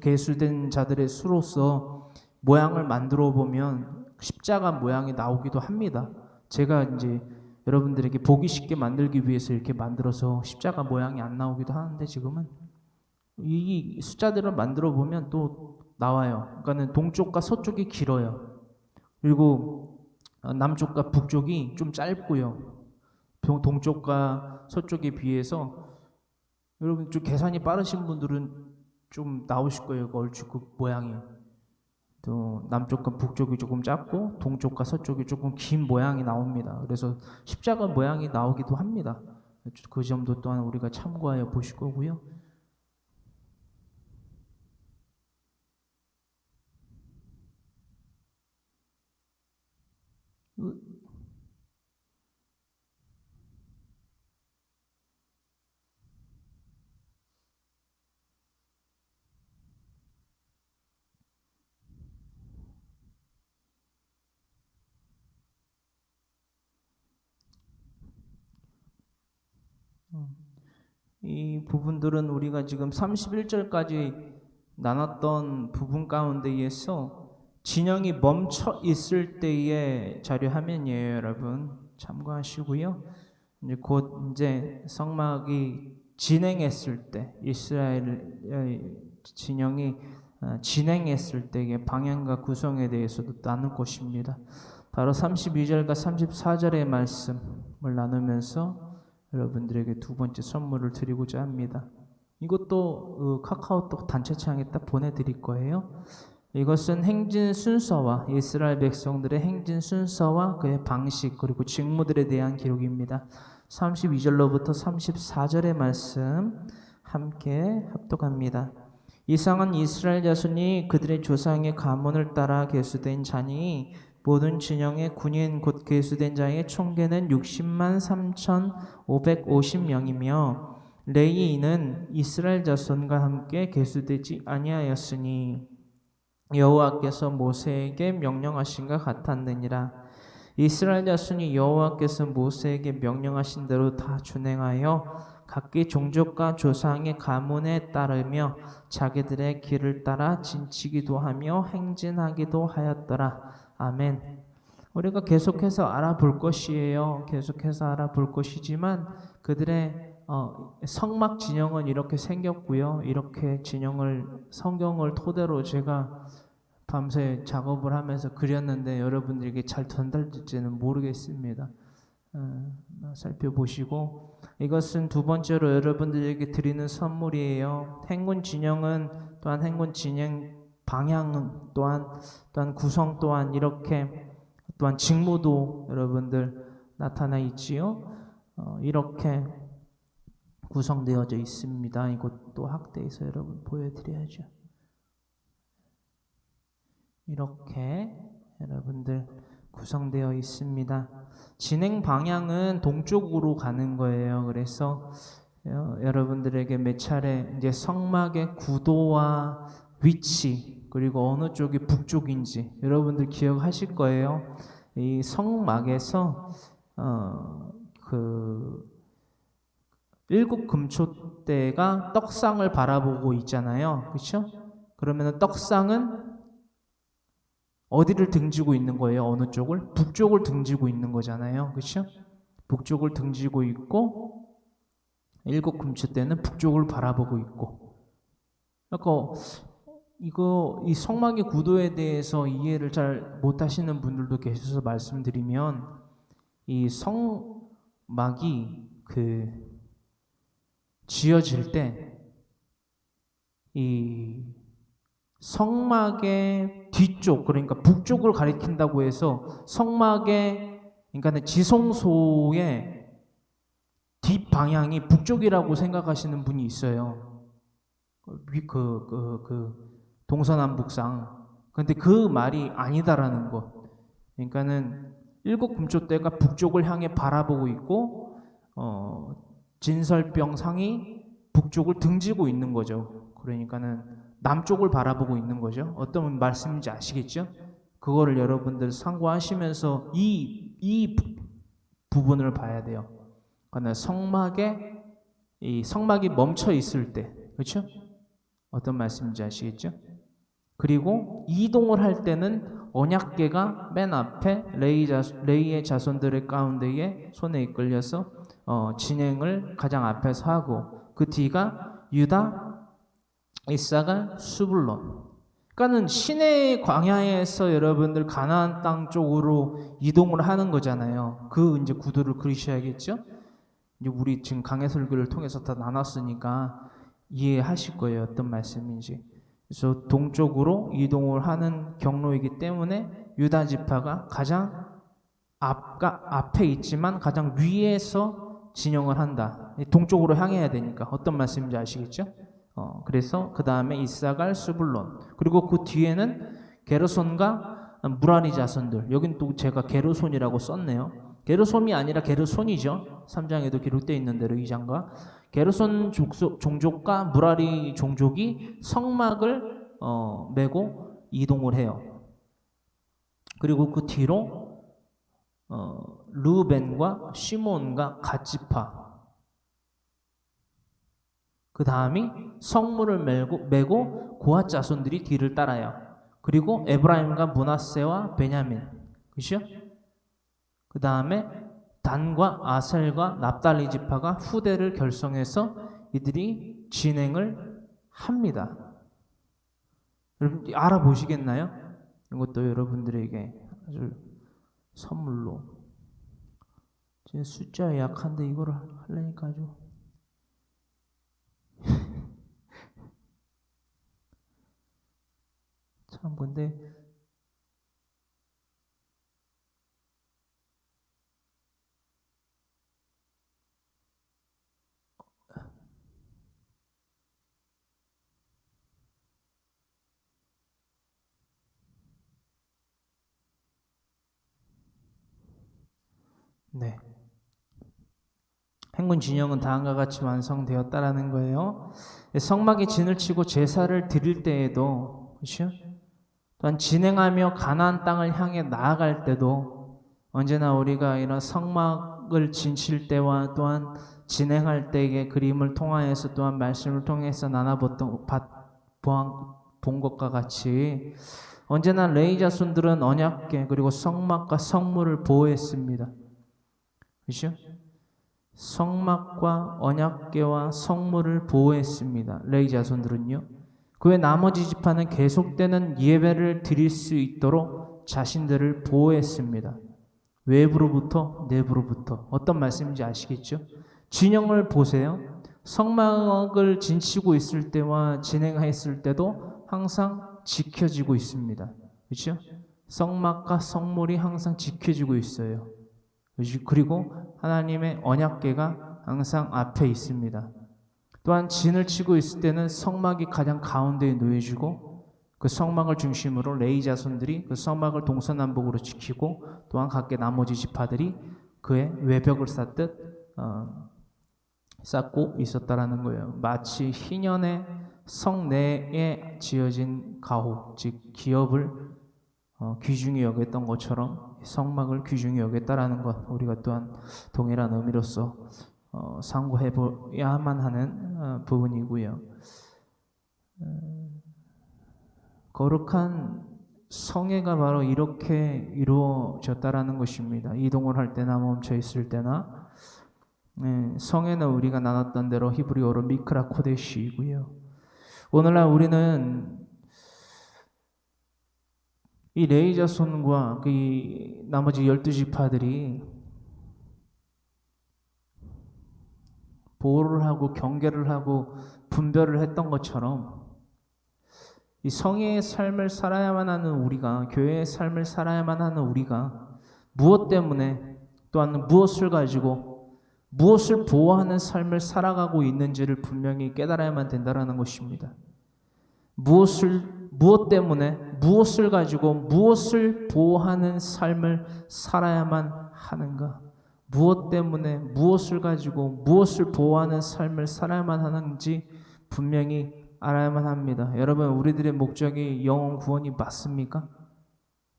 계수된 자들의 수로서 모양을 만들어 보면 십자가 모양이 나오기도 합니다. 제가 이제 여러분들에게 보기 쉽게 만들기 위해서 이렇게 만들어서 십자가 모양이 안 나오기도 하는데 지금은 이 숫자들을 만들어 보면 또 나와요. 그러니까는 동쪽과 서쪽이 길어요. 그리고 남쪽과 북쪽이 좀 짧고요. 동쪽과 서쪽에 비해서 여러분 좀 계산이 빠르신 분들은 좀 나오실 거예요. 얼추 그 모양이. 또 남쪽과 북쪽이 조금 작고 동쪽과 서쪽이 조금 긴 모양이 나옵니다. 그래서 십자가 모양이 나오기도 합니다. 그 점도 또한 우리가 참고하여 보실 거고요. 이 부분들은 우리가 지금 31절까지 나눴던 부분 가운데에서 진영이 멈춰 있을 때의 자료 화면이에요, 여러분. 참고하시고요. 이제 성막이 진행했을 때, 이스라엘 진영이 진행했을 때의 방향과 구성에 대해서도 나눌 것입니다. 바로 32절과 34절의 말씀을 나누면서 여러분들에게 두 번째 선물을 드리고자 합니다. 이것도 카카오톡 단체창에 딱 보내드릴 거예요. 이것은 행진 순서와 이스라엘 백성들의 행진 순서와 그의 방식 그리고 직무들에 대한 기록입니다. 32절로부터 34절의 말씀 함께 합독합니다. 이상은 이스라엘 자손이 그들의 조상의 가문을 따라 계수된 자니 모든 진영의 군인 곧 계수된 자의 총계는 60만 3,550명이며 레위인은 이스라엘 자손과 함께 계수되지 아니하였으니 여호와께서 모세에게 명령하신 것 같았느니라. 이스라엘 자손이 여호와께서 모세에게 명령하신 대로 다 준행하여 각기 종족과 조상의 가문에 따르며 자기들의 길을 따라 진치기도 하며 행진하기도 하였더라. 아멘. 우리가 계속해서 알아볼 것이에요. 계속해서 알아볼 것이지만 그들의 성막 진영은 이렇게 생겼고요. 이렇게 진영을 성경을 토대로 제가 밤새 작업을 하면서 그렸는데 여러분들에게 잘 전달될지는 모르겠습니다. 살펴보시고 이것은 두 번째로 여러분들에게 드리는 선물이에요. 행군 진영은 또한 행군 진영 방향 또한 구성 또한 이렇게 또한 직무도 여러분들 나타나 있지요. 이렇게 구성되어져 있습니다. 이것도 학대에서 여러분 보여드려야죠. 이렇게 여러분들 구성되어 있습니다. 진행 방향은 동쪽으로 가는 거예요. 그래서 여러분들에게 몇 차례 이제 성막의 구도와 위치 그리고 어느 쪽이 북쪽인지 여러분들 기억하실 거예요. 이 성막에서 그 일곱 금초대가 떡상을 바라보고 있잖아요. 그렇죠? 그러면 떡상은 어디를 등지고 있는 거예요? 어느 쪽을? 북쪽을 등지고 있는 거잖아요. 그렇죠? 북쪽을 등지고 있고 일곱 금초대는 북쪽을 바라보고 있고. 그러니까 이 성막의 구도에 대해서 이해를 잘 못하시는 분들도 계셔서 말씀드리면 이 성막이 지어질 때 이 성막의 뒤쪽 그러니까 북쪽을 가리킨다고 해서 성막의 그러니까 지성소의 뒷방향이 북쪽이라고 생각하시는 분이 있어요. 동서남북상. 근데 그 말이 아니다라는 것. 그러니까는 일곱 금초대가 북쪽을 향해 바라보고 있고 진설병상이 북쪽을 등지고 있는 거죠. 그러니까는 남쪽을 바라보고 있는 거죠. 어떤 말씀인지 아시겠죠? 그거를 여러분들 참고하시면서 이 부분을 봐야 돼요. 그러니까 성막이 멈춰 있을 때, 그렇죠? 어떤 말씀인지 아시겠죠? 그리고 이동을 할 때는 언약궤가 맨 앞에 레이의 자손들의 가운데에 손에 이끌려서 진행을 가장 앞에서 하고 그 뒤가 유다, 이사갈, 수불론. 그러니까는 시내 광야에서 여러분들 가나안 땅 쪽으로 이동을 하는 거잖아요. 그 이제 구도를 그리셔야겠죠? 이제 우리 지금 강해 설교를 통해서 다 나눴으니까 이해하실 거예요. 어떤 말씀인지. 그래서 동쪽으로 이동을 하는 경로이기 때문에 유다 지파가 가장 앞에 있지만 가장 위에서 진영을 한다. 동쪽으로 향해야 되니까 어떤 말씀인지 아시겠죠? 그래서 그 다음에 이사갈, 수불론 그리고 그 뒤에는 게르손과 무라리 자손들. 여긴 또 제가 게르손이라고 썼네요. 게르솜이 아니라 게르손이죠. 3장에도 기록되어 있는 대로 2장과 게르손 종족과 무라리 종족이 성막을 메고 이동을 해요. 그리고 그 뒤로 르벤과 시몬과 갓지파 그 다음이 성물을 메고 고핫 자손들이 뒤를 따라요. 그리고 에브라임과 므낫세와 베냐민 그죠? 그 다음에 단과 아셀과 납달리 지파가 후대를 결성해서 이들이 진행을 합니다. 여러분 알아보시겠나요? 이것도 여러분들에게 아주 선물로. 제 숫자에 약한데 이거를 하려니까 아주 참 근데 네. 행군 진영은 다음과 같이 완성되었다라는 거예요. 성막에 진을 치고 제사를 드릴 때에도 그렇죠? 또한 진행하며 가나안 땅을 향해 나아갈 때도 언제나 우리가 이런 성막을 진칠 때와 또한 진행할 때의 그림을 통하여서 또한 말씀을 통해서 본 것과 같이 언제나 레위 자손들은 언약궤 그리고 성막과 성물을 보호했습니다. 그렇죠? 성막과 언약궤와 성물을 보호했습니다. 레위 자손들은요. 그 외 나머지 지파는 계속되는 예배를 드릴 수 있도록 자신들을 보호했습니다. 외부로부터 내부로부터. 어떤 말씀인지 아시겠죠? 진영을 보세요. 성막을 진치고 있을 때와 진행했을 때도 항상 지켜지고 있습니다. 그렇죠? 성막과 성물이 항상 지켜지고 있어요. 그리고 하나님의 언약궤가 항상 앞에 있습니다. 또한 진을 치고 있을 때는 성막이 가장 가운데에 놓여지고 그 성막을 중심으로 레위 자손들이 그 성막을 동서남북으로 지키고 또한 각계 나머지 지파들이 그의 외벽을 쌓고 있었다라는 거예요. 마치 희년의 성내에 지어진 가호, 즉 기업을 귀중히 여겼던 것처럼 성막을 귀중히 여겼다라는 것, 우리가 또한 동일한 의미로서 상고해봐야만 하는 부분이고요. 거룩한 성회가 바로 이렇게 이루어졌다라는 것입니다. 이동을 할 때나 멈춰 있을 때나, 성회는 우리가 나눴던 대로 히브리어로 미크라 코데시이고요. 오늘날 우리는 이 레위 자손과 그 나머지 12지파들이 보호를 하고 경계를 하고 분별을 했던 것처럼 이 성회의 삶을 살아야만 하는 우리가, 교회의 삶을 살아야만 하는 우리가 무엇 때문에 또한 무엇을 가지고 무엇을 보호하는 삶을 살아가고 있는지를 분명히 깨달아야만 된다는 것입니다. 무엇 때문에 무엇을 가지고 무엇을 보호하는 삶을 살아야만 하는가? 무엇 때문에 무엇을 가지고 무엇을 보호하는 삶을 살아야만 하는지 분명히 알아야만 합니다. 여러분, 우리들의 목적이 영혼 구원이 맞습니까?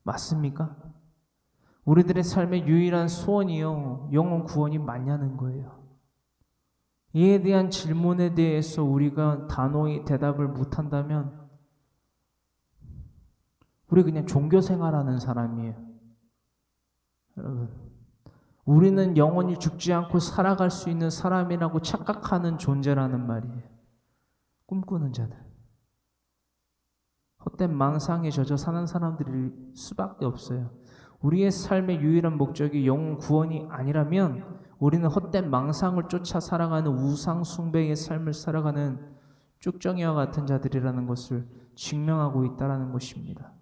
맞습니까? 우리들의 삶의 유일한 소원이요, 영혼 구원이 맞냐는 거예요. 이에 대한 질문에 대해서 우리가 단호히 대답을 못한다면 우리 그냥 종교 생활하는 사람이에요. 여러분, 우리는 영원히 죽지 않고 살아갈 수 있는 사람이라고 착각하는 존재라는 말이에요. 꿈꾸는 자들, 헛된 망상에 젖어 사는 사람들일 수밖에 없어요. 우리의 삶의 유일한 목적이 영혼 구원이 아니라면 우리는 헛된 망상을 쫓아 살아가는 우상 숭배의 삶을 살아가는 쭉정이와 같은 자들이라는 것을 증명하고 있다는 것입니다.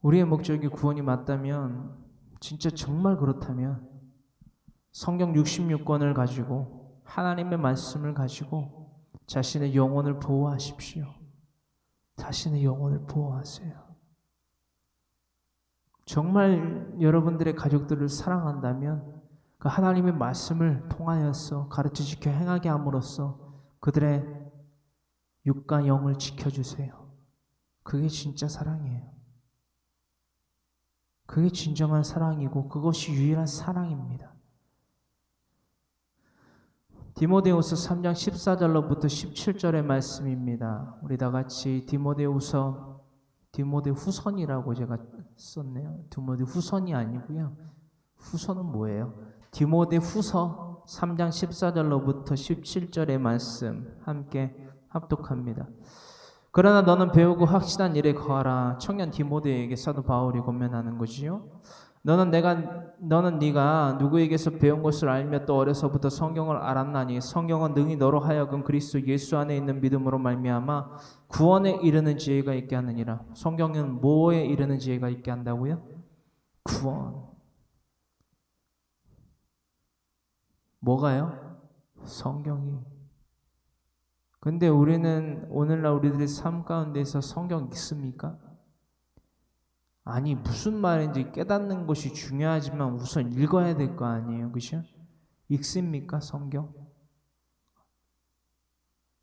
우리의 목적이 구원이 맞다면, 진짜 정말 그렇다면 성경 66권을 가지고 하나님의 말씀을 가지고 자신의 영혼을 보호하십시오. 자신의 영혼을 보호하세요. 정말 여러분들의 가족들을 사랑한다면 그 하나님의 말씀을 통하여서 가르쳐 지켜 행하게 함으로써 그들의 육과 영을 지켜주세요. 그게 진짜 사랑이에요. 그게 진정한 사랑이고 그것이 유일한 사랑입니다. 디모데후서 3장 14절로부터 17절의 말씀입니다. 우리 다 같이 디모데후선이라고 제가 썼네요. 디모데후선이 아니고요. 후선은 뭐예요? 디모데후서 3장 14절로부터 17절의 말씀 함께 합독합니다. 그러나 너는 배우고 확실한 일에 거하라. 청년 디모데에게 사도 바울이 권면하는 거지요. 너는 네가 누구에게서 배운 것을 알며 또 어려서부터 성경을 알았나니 성경은 능히 너로 하여금 그리스도 예수 안에 있는 믿음으로 말미암아 구원에 이르는 지혜가 있게 하느니라. 성경은 뭐에 이르는 지혜가 있게 한다고요? 구원. 뭐가요? 성경이. 근데 우리는 오늘날 우리들의 삶 가운데서 성경 읽습니까? 아니, 무슨 말인지 깨닫는 것이 중요하지만 우선 읽어야 될 거 아니에요, 그죠? 읽습니까, 성경?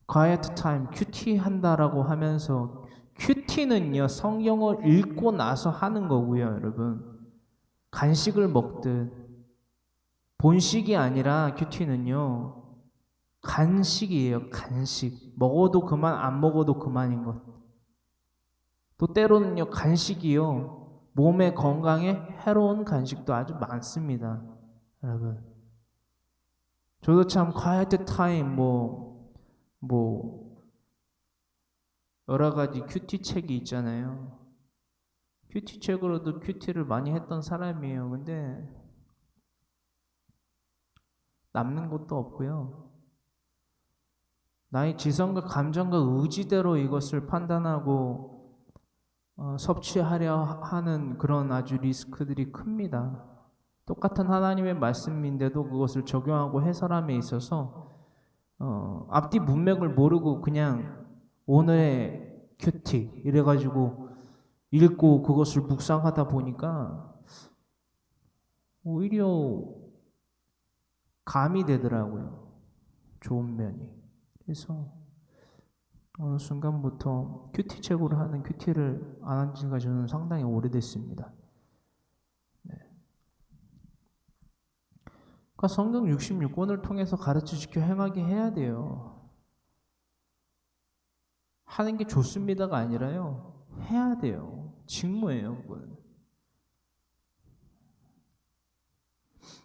quiet time, 큐티 한다라고 하면서 큐티는요, 성경을 읽고 나서 하는 거고요, 여러분. 간식을 먹듯 본식이 아니라 큐티는요, 간식이에요. 간식. 먹어도 그만, 안 먹어도 그만인 것. 또 때로는요, 간식이요, 몸의 건강에 해로운 간식도 아주 많습니다. 여러분, 저도 참 quiet time 여러 가지 큐티 책이 있잖아요. 큐티 책으로도 큐티를 많이 했던 사람이에요. 근데 남는 것도 없고요. 나의 지성과 감정과 의지대로 이것을 판단하고 섭취하려 하는 그런 아주 리스크들이 큽니다. 똑같은 하나님의 말씀인데도 그것을 적용하고 해설함에 있어서 앞뒤 문맥을 모르고 그냥 오늘의 큐티 이래가지고 읽고 그것을 묵상하다 보니까 오히려 감이 되더라고요. 좋은 면이. 그래서 어느 순간부터 큐티 책으로 하는 큐티를 안 한 지가 저는 상당히 오래됐습니다. 네. 그러니까 성경 66권을 통해서 가르쳐 지켜 행하게 해야 돼요. 하는 게 좋습니다가 아니라요. 해야 돼요. 직무예요, 그건.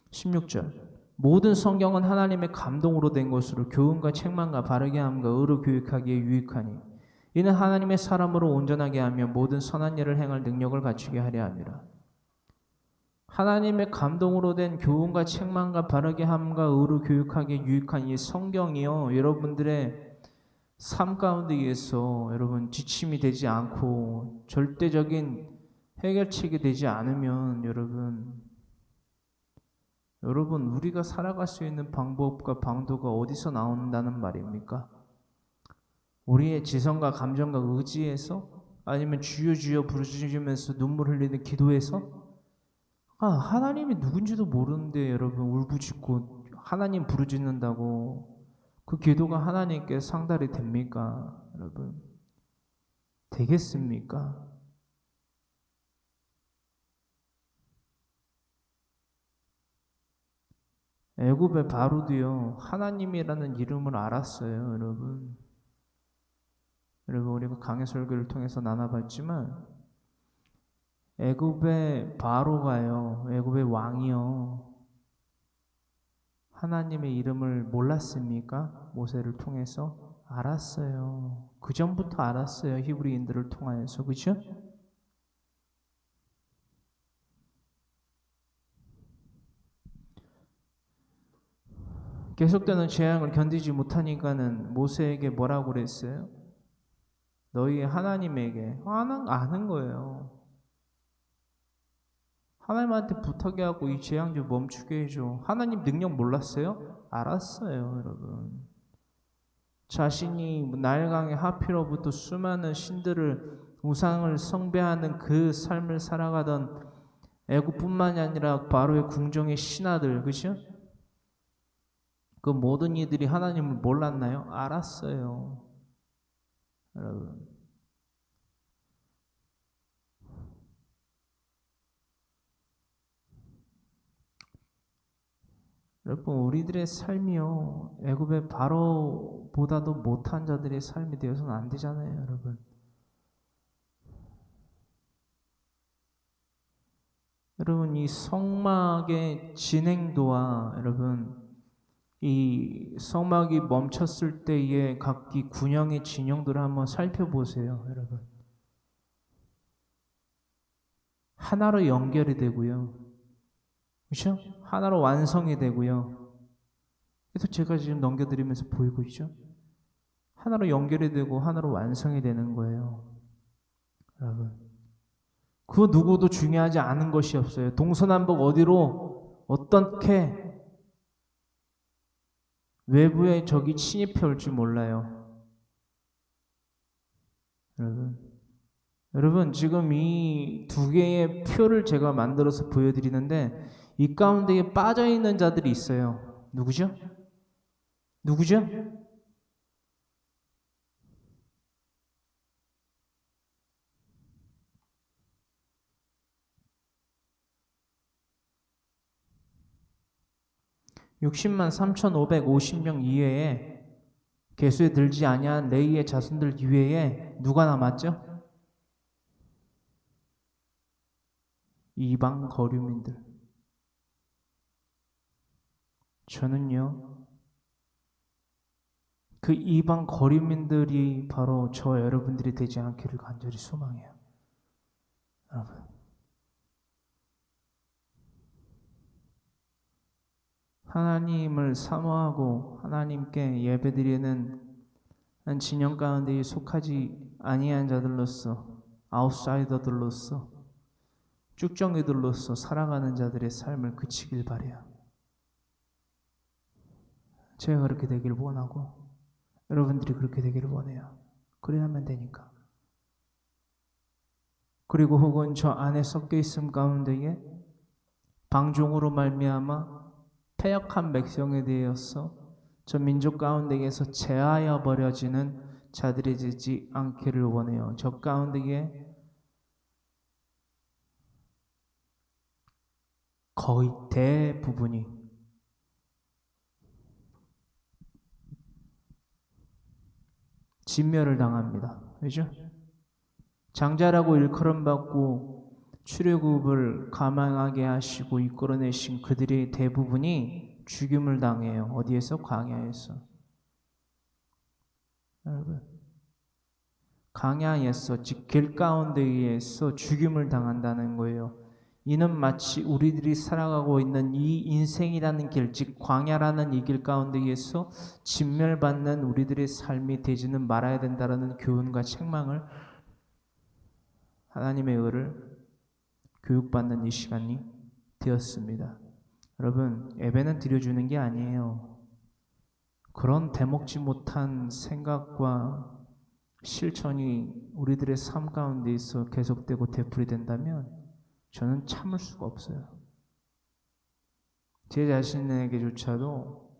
16절. 모든 성경은 하나님의 감동으로 된 것으로 교훈과 책망과 바르게 함과 의로 교육하기에 유익하니 이는 하나님의 사람으로 온전하게 하며 모든 선한 일을 행할 능력을 갖추게 하려 함이라. 하나님의 감동으로 된 교훈과 책망과 바르게 함과 의로 교육하기에 유익한 이 성경이요, 여러분들의 삶 가운데에서 여러분 지침이 되지 않고 절대적인 해결책이 되지 않으면 여러분 우리가 살아갈 수 있는 방법과 방도가 어디서 나온다는 말입니까? 우리의 지성과 감정과 의지에서? 아니면 주여 주여 부르짖으면서 눈물 흘리는 기도에서? 하나님이 누군지도 모르는데 여러분 울부짖고 하나님 부르짖는다고 그 기도가 하나님께 상달이 됩니까? 여러분 되겠습니까? 애굽의 바로도요 하나님이라는 이름을 알았어요. 여러분 우리가 강해 설교를 통해서 나눠봤지만 애굽의 바로가요, 애굽의 왕이요 하나님의 이름을 몰랐습니까? 모세를 통해서 알았어요. 그 전부터 알았어요. 히브리인들을 통하여서. 그죠? 계속되는 재앙을 견디지 못하니까는 모세에게 뭐라고 그랬어요? 너희 하나님에게 아는 거예요. 하나님한테 부탁해 하고 이 재앙 좀 멈추게 해줘. 하나님 능력 몰랐어요? 알았어요, 여러분. 자신이 나일강의 하피로부터 수많은 신들을 우상을 숭배하는 그 삶을 살아가던 애굽뿐만이 아니라 바로의 궁정의 신하들, 그죠? 그 모든 이들이 하나님을 몰랐나요? 알았어요, 여러분. 여러분 우리들의 삶이요 애굽의 바로보다도 못한 자들의 삶이 되어서는 안 되잖아요, 여러분. 여러분 이 성막의 진행도와 여러분 이 성막이 멈췄을 때의 각기 군영의 진영들을 한번 살펴보세요, 여러분. 하나로 연결이 되고요, 그렇죠? 하나로 완성이 되고요. 그래서 제가 지금 넘겨드리면서 보이고 있죠? 하나로 연결이 되고 하나로 완성이 되는 거예요, 여러분. 그 누구도 중요하지 않은 것이 없어요. 동서남북 어디로 어떻게 외부의 적이 침입해 올지 몰라요, 여러분 지금 이 두 개의 표를 제가 만들어서 보여드리는데 이 가운데에 빠져있는 자들이 있어요. 누구죠? 누구죠? (60만 3,550명) 이외에 계수에 들지 아니한 레위의 자손들 이외에 누가 남았죠? 이방 거류민들. 저는요 그 이방 거류민들이 바로 저 여러분들이 되지 않기를 간절히 소망해요, 여러분. 하나님을 사모하고 하나님께 예배드리는 한 진영 가운데 속하지 아니한 자들로서 아웃사이더들로서 쭉정이들로서 살아가는 자들의 삶을 그치길 바래요. 제가 그렇게 되길 원하고 여러분들이 그렇게 되기를 원해요. 그래야만 되니까. 그리고 혹은 저 안에 섞여 있음 가운데에 방종으로 말미암아 패역한 백성에 대해서 저 민족 가운데에서 제하여 버려지는 자들이 되지 않기를 원해요. 저 가운데에 거의 대부분이 진멸을 당합니다. 그죠? 장자라고 일컬음받고 출애굽을 감행하게 하시고 이끌어내신 그들의 대부분이 죽임을 당해요. 어디에서? 광야에서. 여러분, 광야에서, 즉 길 가운데에서 죽임을 당한다는 거예요. 이는 마치 우리들이 살아가고 있는 이 인생이라는 길, 즉 광야라는 이 길 가운데에서 진멸받는 우리들의 삶이 되지는 말아야 된다라는 교훈과 책망을, 하나님의 의를 교육받는 이 시간이 되었습니다. 여러분, 예배는 드려주는 게 아니에요. 그런 대먹지 못한 생각과 실천이 우리들의 삶 가운데 있어 계속되고 되풀이된다면 저는 참을 수가 없어요. 제 자신에게조차도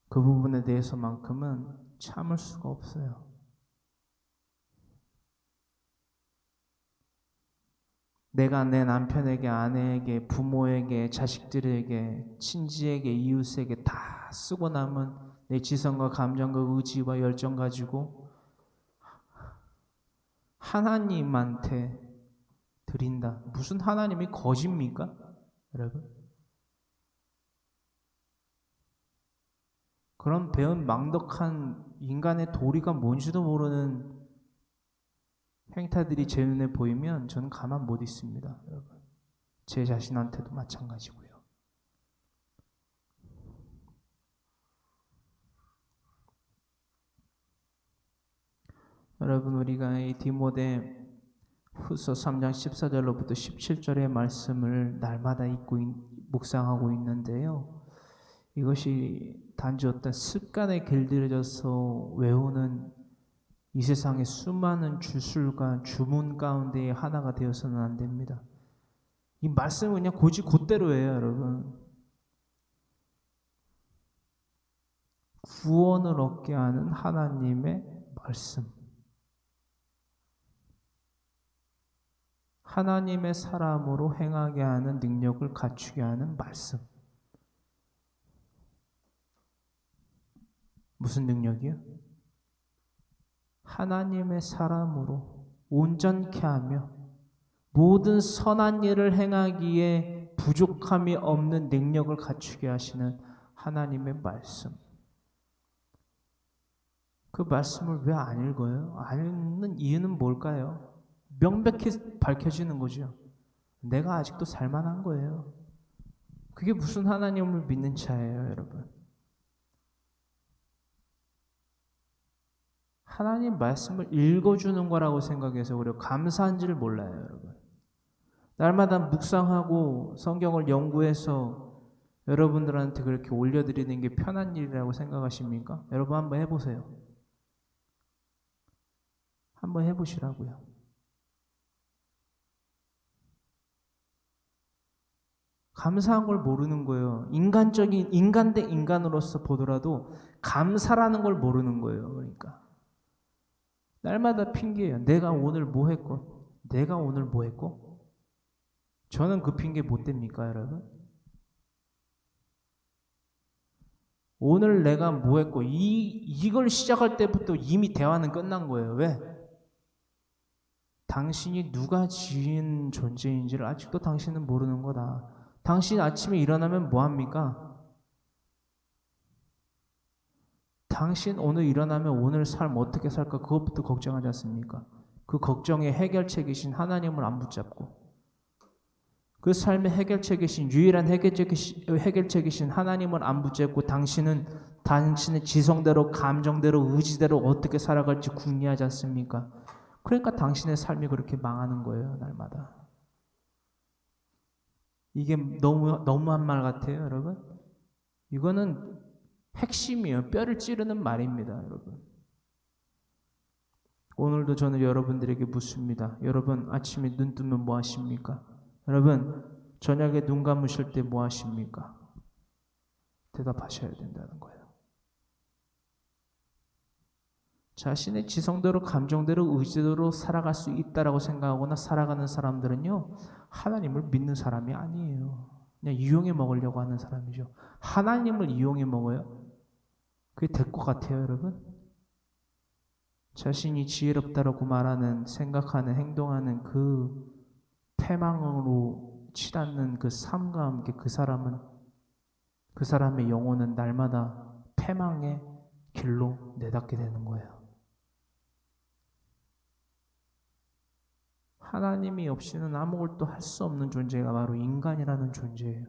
그 부분에 대해서만큼은 참을 수가 없어요. 내가 내 남편에게, 아내에게, 부모에게, 자식들에게, 친지에게, 이웃에게 다 쓰고 남은 내 지성과 감정과 의지와 열정 가지고 하나님한테 드린다. 무슨 하나님이 거짓입니까? 여러분? 그런 배은 망덕한 인간의 도리가 뭔지도 모르는 행태들이 제 눈에 보이면 저는 가만 못 있습니다. 여러분. 제 자신한테도 마찬가지고요. 여러분, 우리가 이 디모데 후서 3장 14절로부터 17절의 말씀을 날마다 묵상하고 있는데요. 이것이 단지 어떤 습관에 길들여져서 외우는 이 세상의 수많은 주술과 주문 가운데의 하나가 되어서는 안 됩니다. 이 말씀은 그냥 곧대로예요, 여러분. 구원을 얻게 하는 하나님의 말씀. 하나님의 사람으로 행하게 하는 능력을 갖추게 하는 말씀. 무슨 능력이요? 하나님의 사람으로 온전케 하며 모든 선한 일을 행하기에 부족함이 없는 능력을 갖추게 하시는 하나님의 말씀. 그 말씀을 왜 안 읽어요? 안 읽는 이유는 뭘까요? 명백히 밝혀지는 거죠. 내가 아직도 살만한 거예요. 그게 무슨 하나님을 믿는 자예요, 여러분? 하나님 말씀을 읽어주는 거라고 생각해서 우리가 감사한지를 몰라요, 여러분. 날마다 묵상하고 성경을 연구해서 여러분들한테 그렇게 올려드리는 게 편한 일이라고 생각하십니까? 여러분 한번 해보세요. 한번 해보시라고요. 감사한 걸 모르는 거예요. 인간 대 인간으로서 보더라도 감사라는 걸 모르는 거예요. 그러니까 날마다 핑계예요. 내가 오늘 뭐 했고, 내가 오늘 뭐 했고. 저는 그 핑계 못 댑니까, 여러분? 오늘 내가 뭐 했고, 이걸 시작할 때부터 이미 대화는 끝난 거예요. 왜? 당신이 누가 지은 존재인지를 아직도 당신은 모르는 거다. 당신 아침에 일어나면 뭐 합니까? 당신 오늘 일어나면 오늘 삶 어떻게 살까 그것부터 걱정하지 않습니까? 그 걱정의 해결책이신 하나님을 안 붙잡고 그 삶의 해결책이신 유일한 해결책이신 하나님을 안 붙잡고 당신은 당신의 지성대로 감정대로 의지대로 어떻게 살아갈지 궁리하지 않습니까? 그러니까 당신의 삶이 그렇게 망하는 거예요, 날마다. 이게 너무한 말 같아요, 여러분. 이거는 핵심이에요. 뼈를 찌르는 말입니다, 여러분. 오늘도 저는 여러분들에게 묻습니다. 여러분, 아침에 눈 뜨면 뭐 하십니까? 여러분, 저녁에 눈 감으실 때 뭐 하십니까? 대답하셔야 된다는 거예요. 자신의 지성대로, 감정대로, 의지대로 살아갈 수 있다라고 생각하거나 살아가는 사람들은요, 하나님을 믿는 사람이 아니에요. 그냥 이용해 먹으려고 하는 사람이죠. 하나님을 이용해 먹어요? 그게 될 것 같아요, 여러분? 자신이 지혜롭다라고 말하는, 생각하는, 행동하는 그 패망으로 치닫는 그 삶과 함께 그 사람의 영혼은 날마다 패망의 길로 내닫게 되는 거예요. 하나님이 없이는 아무것도 할 수 없는 존재가 바로 인간이라는 존재예요.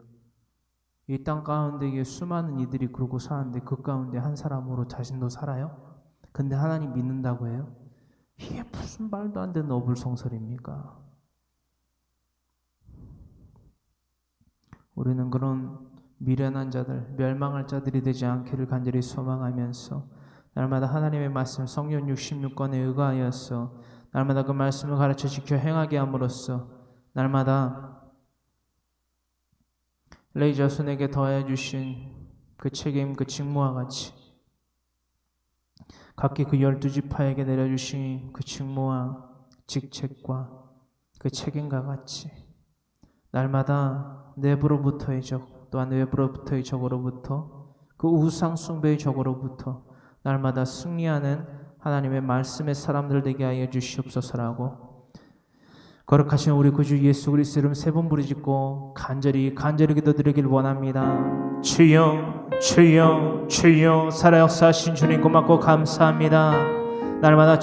이 땅 가운데 수많은 이들이 그러고 사는데 그 가운데 한 사람으로 자신도 살아요? 근데 하나님 믿는다고 해요? 이게 무슨 말도 안 되는 어불성설입니까? 우리는 그런 미련한 자들, 멸망할 자들이 되지 않기를 간절히 소망하면서 날마다 하나님의 말씀 성경 66권에 의거하여서 날마다 그 말씀을 가르쳐 지켜 행하게 함으로써 날마다 레위 자손에게 더해 주신 그 책임, 그 직무와 같이 각기 그 12지파에게 내려주신 그 직무와 직책과 그 책임과 같이 날마다 내부로부터의 적, 또한 외부로부터의 적으로부터 그 우상 숭배의 적으로부터 날마다 승리하는 하나님의 말씀의 사람들 되게 하여 주시옵소서라고 거룩하신 우리 구주 예수 그리스도 이름 세 번 부르짖고 간절히 기도드리길 원합니다. 주여 주여 주여 살아 역사하신 주님 고맙고 감사합니다. 날마다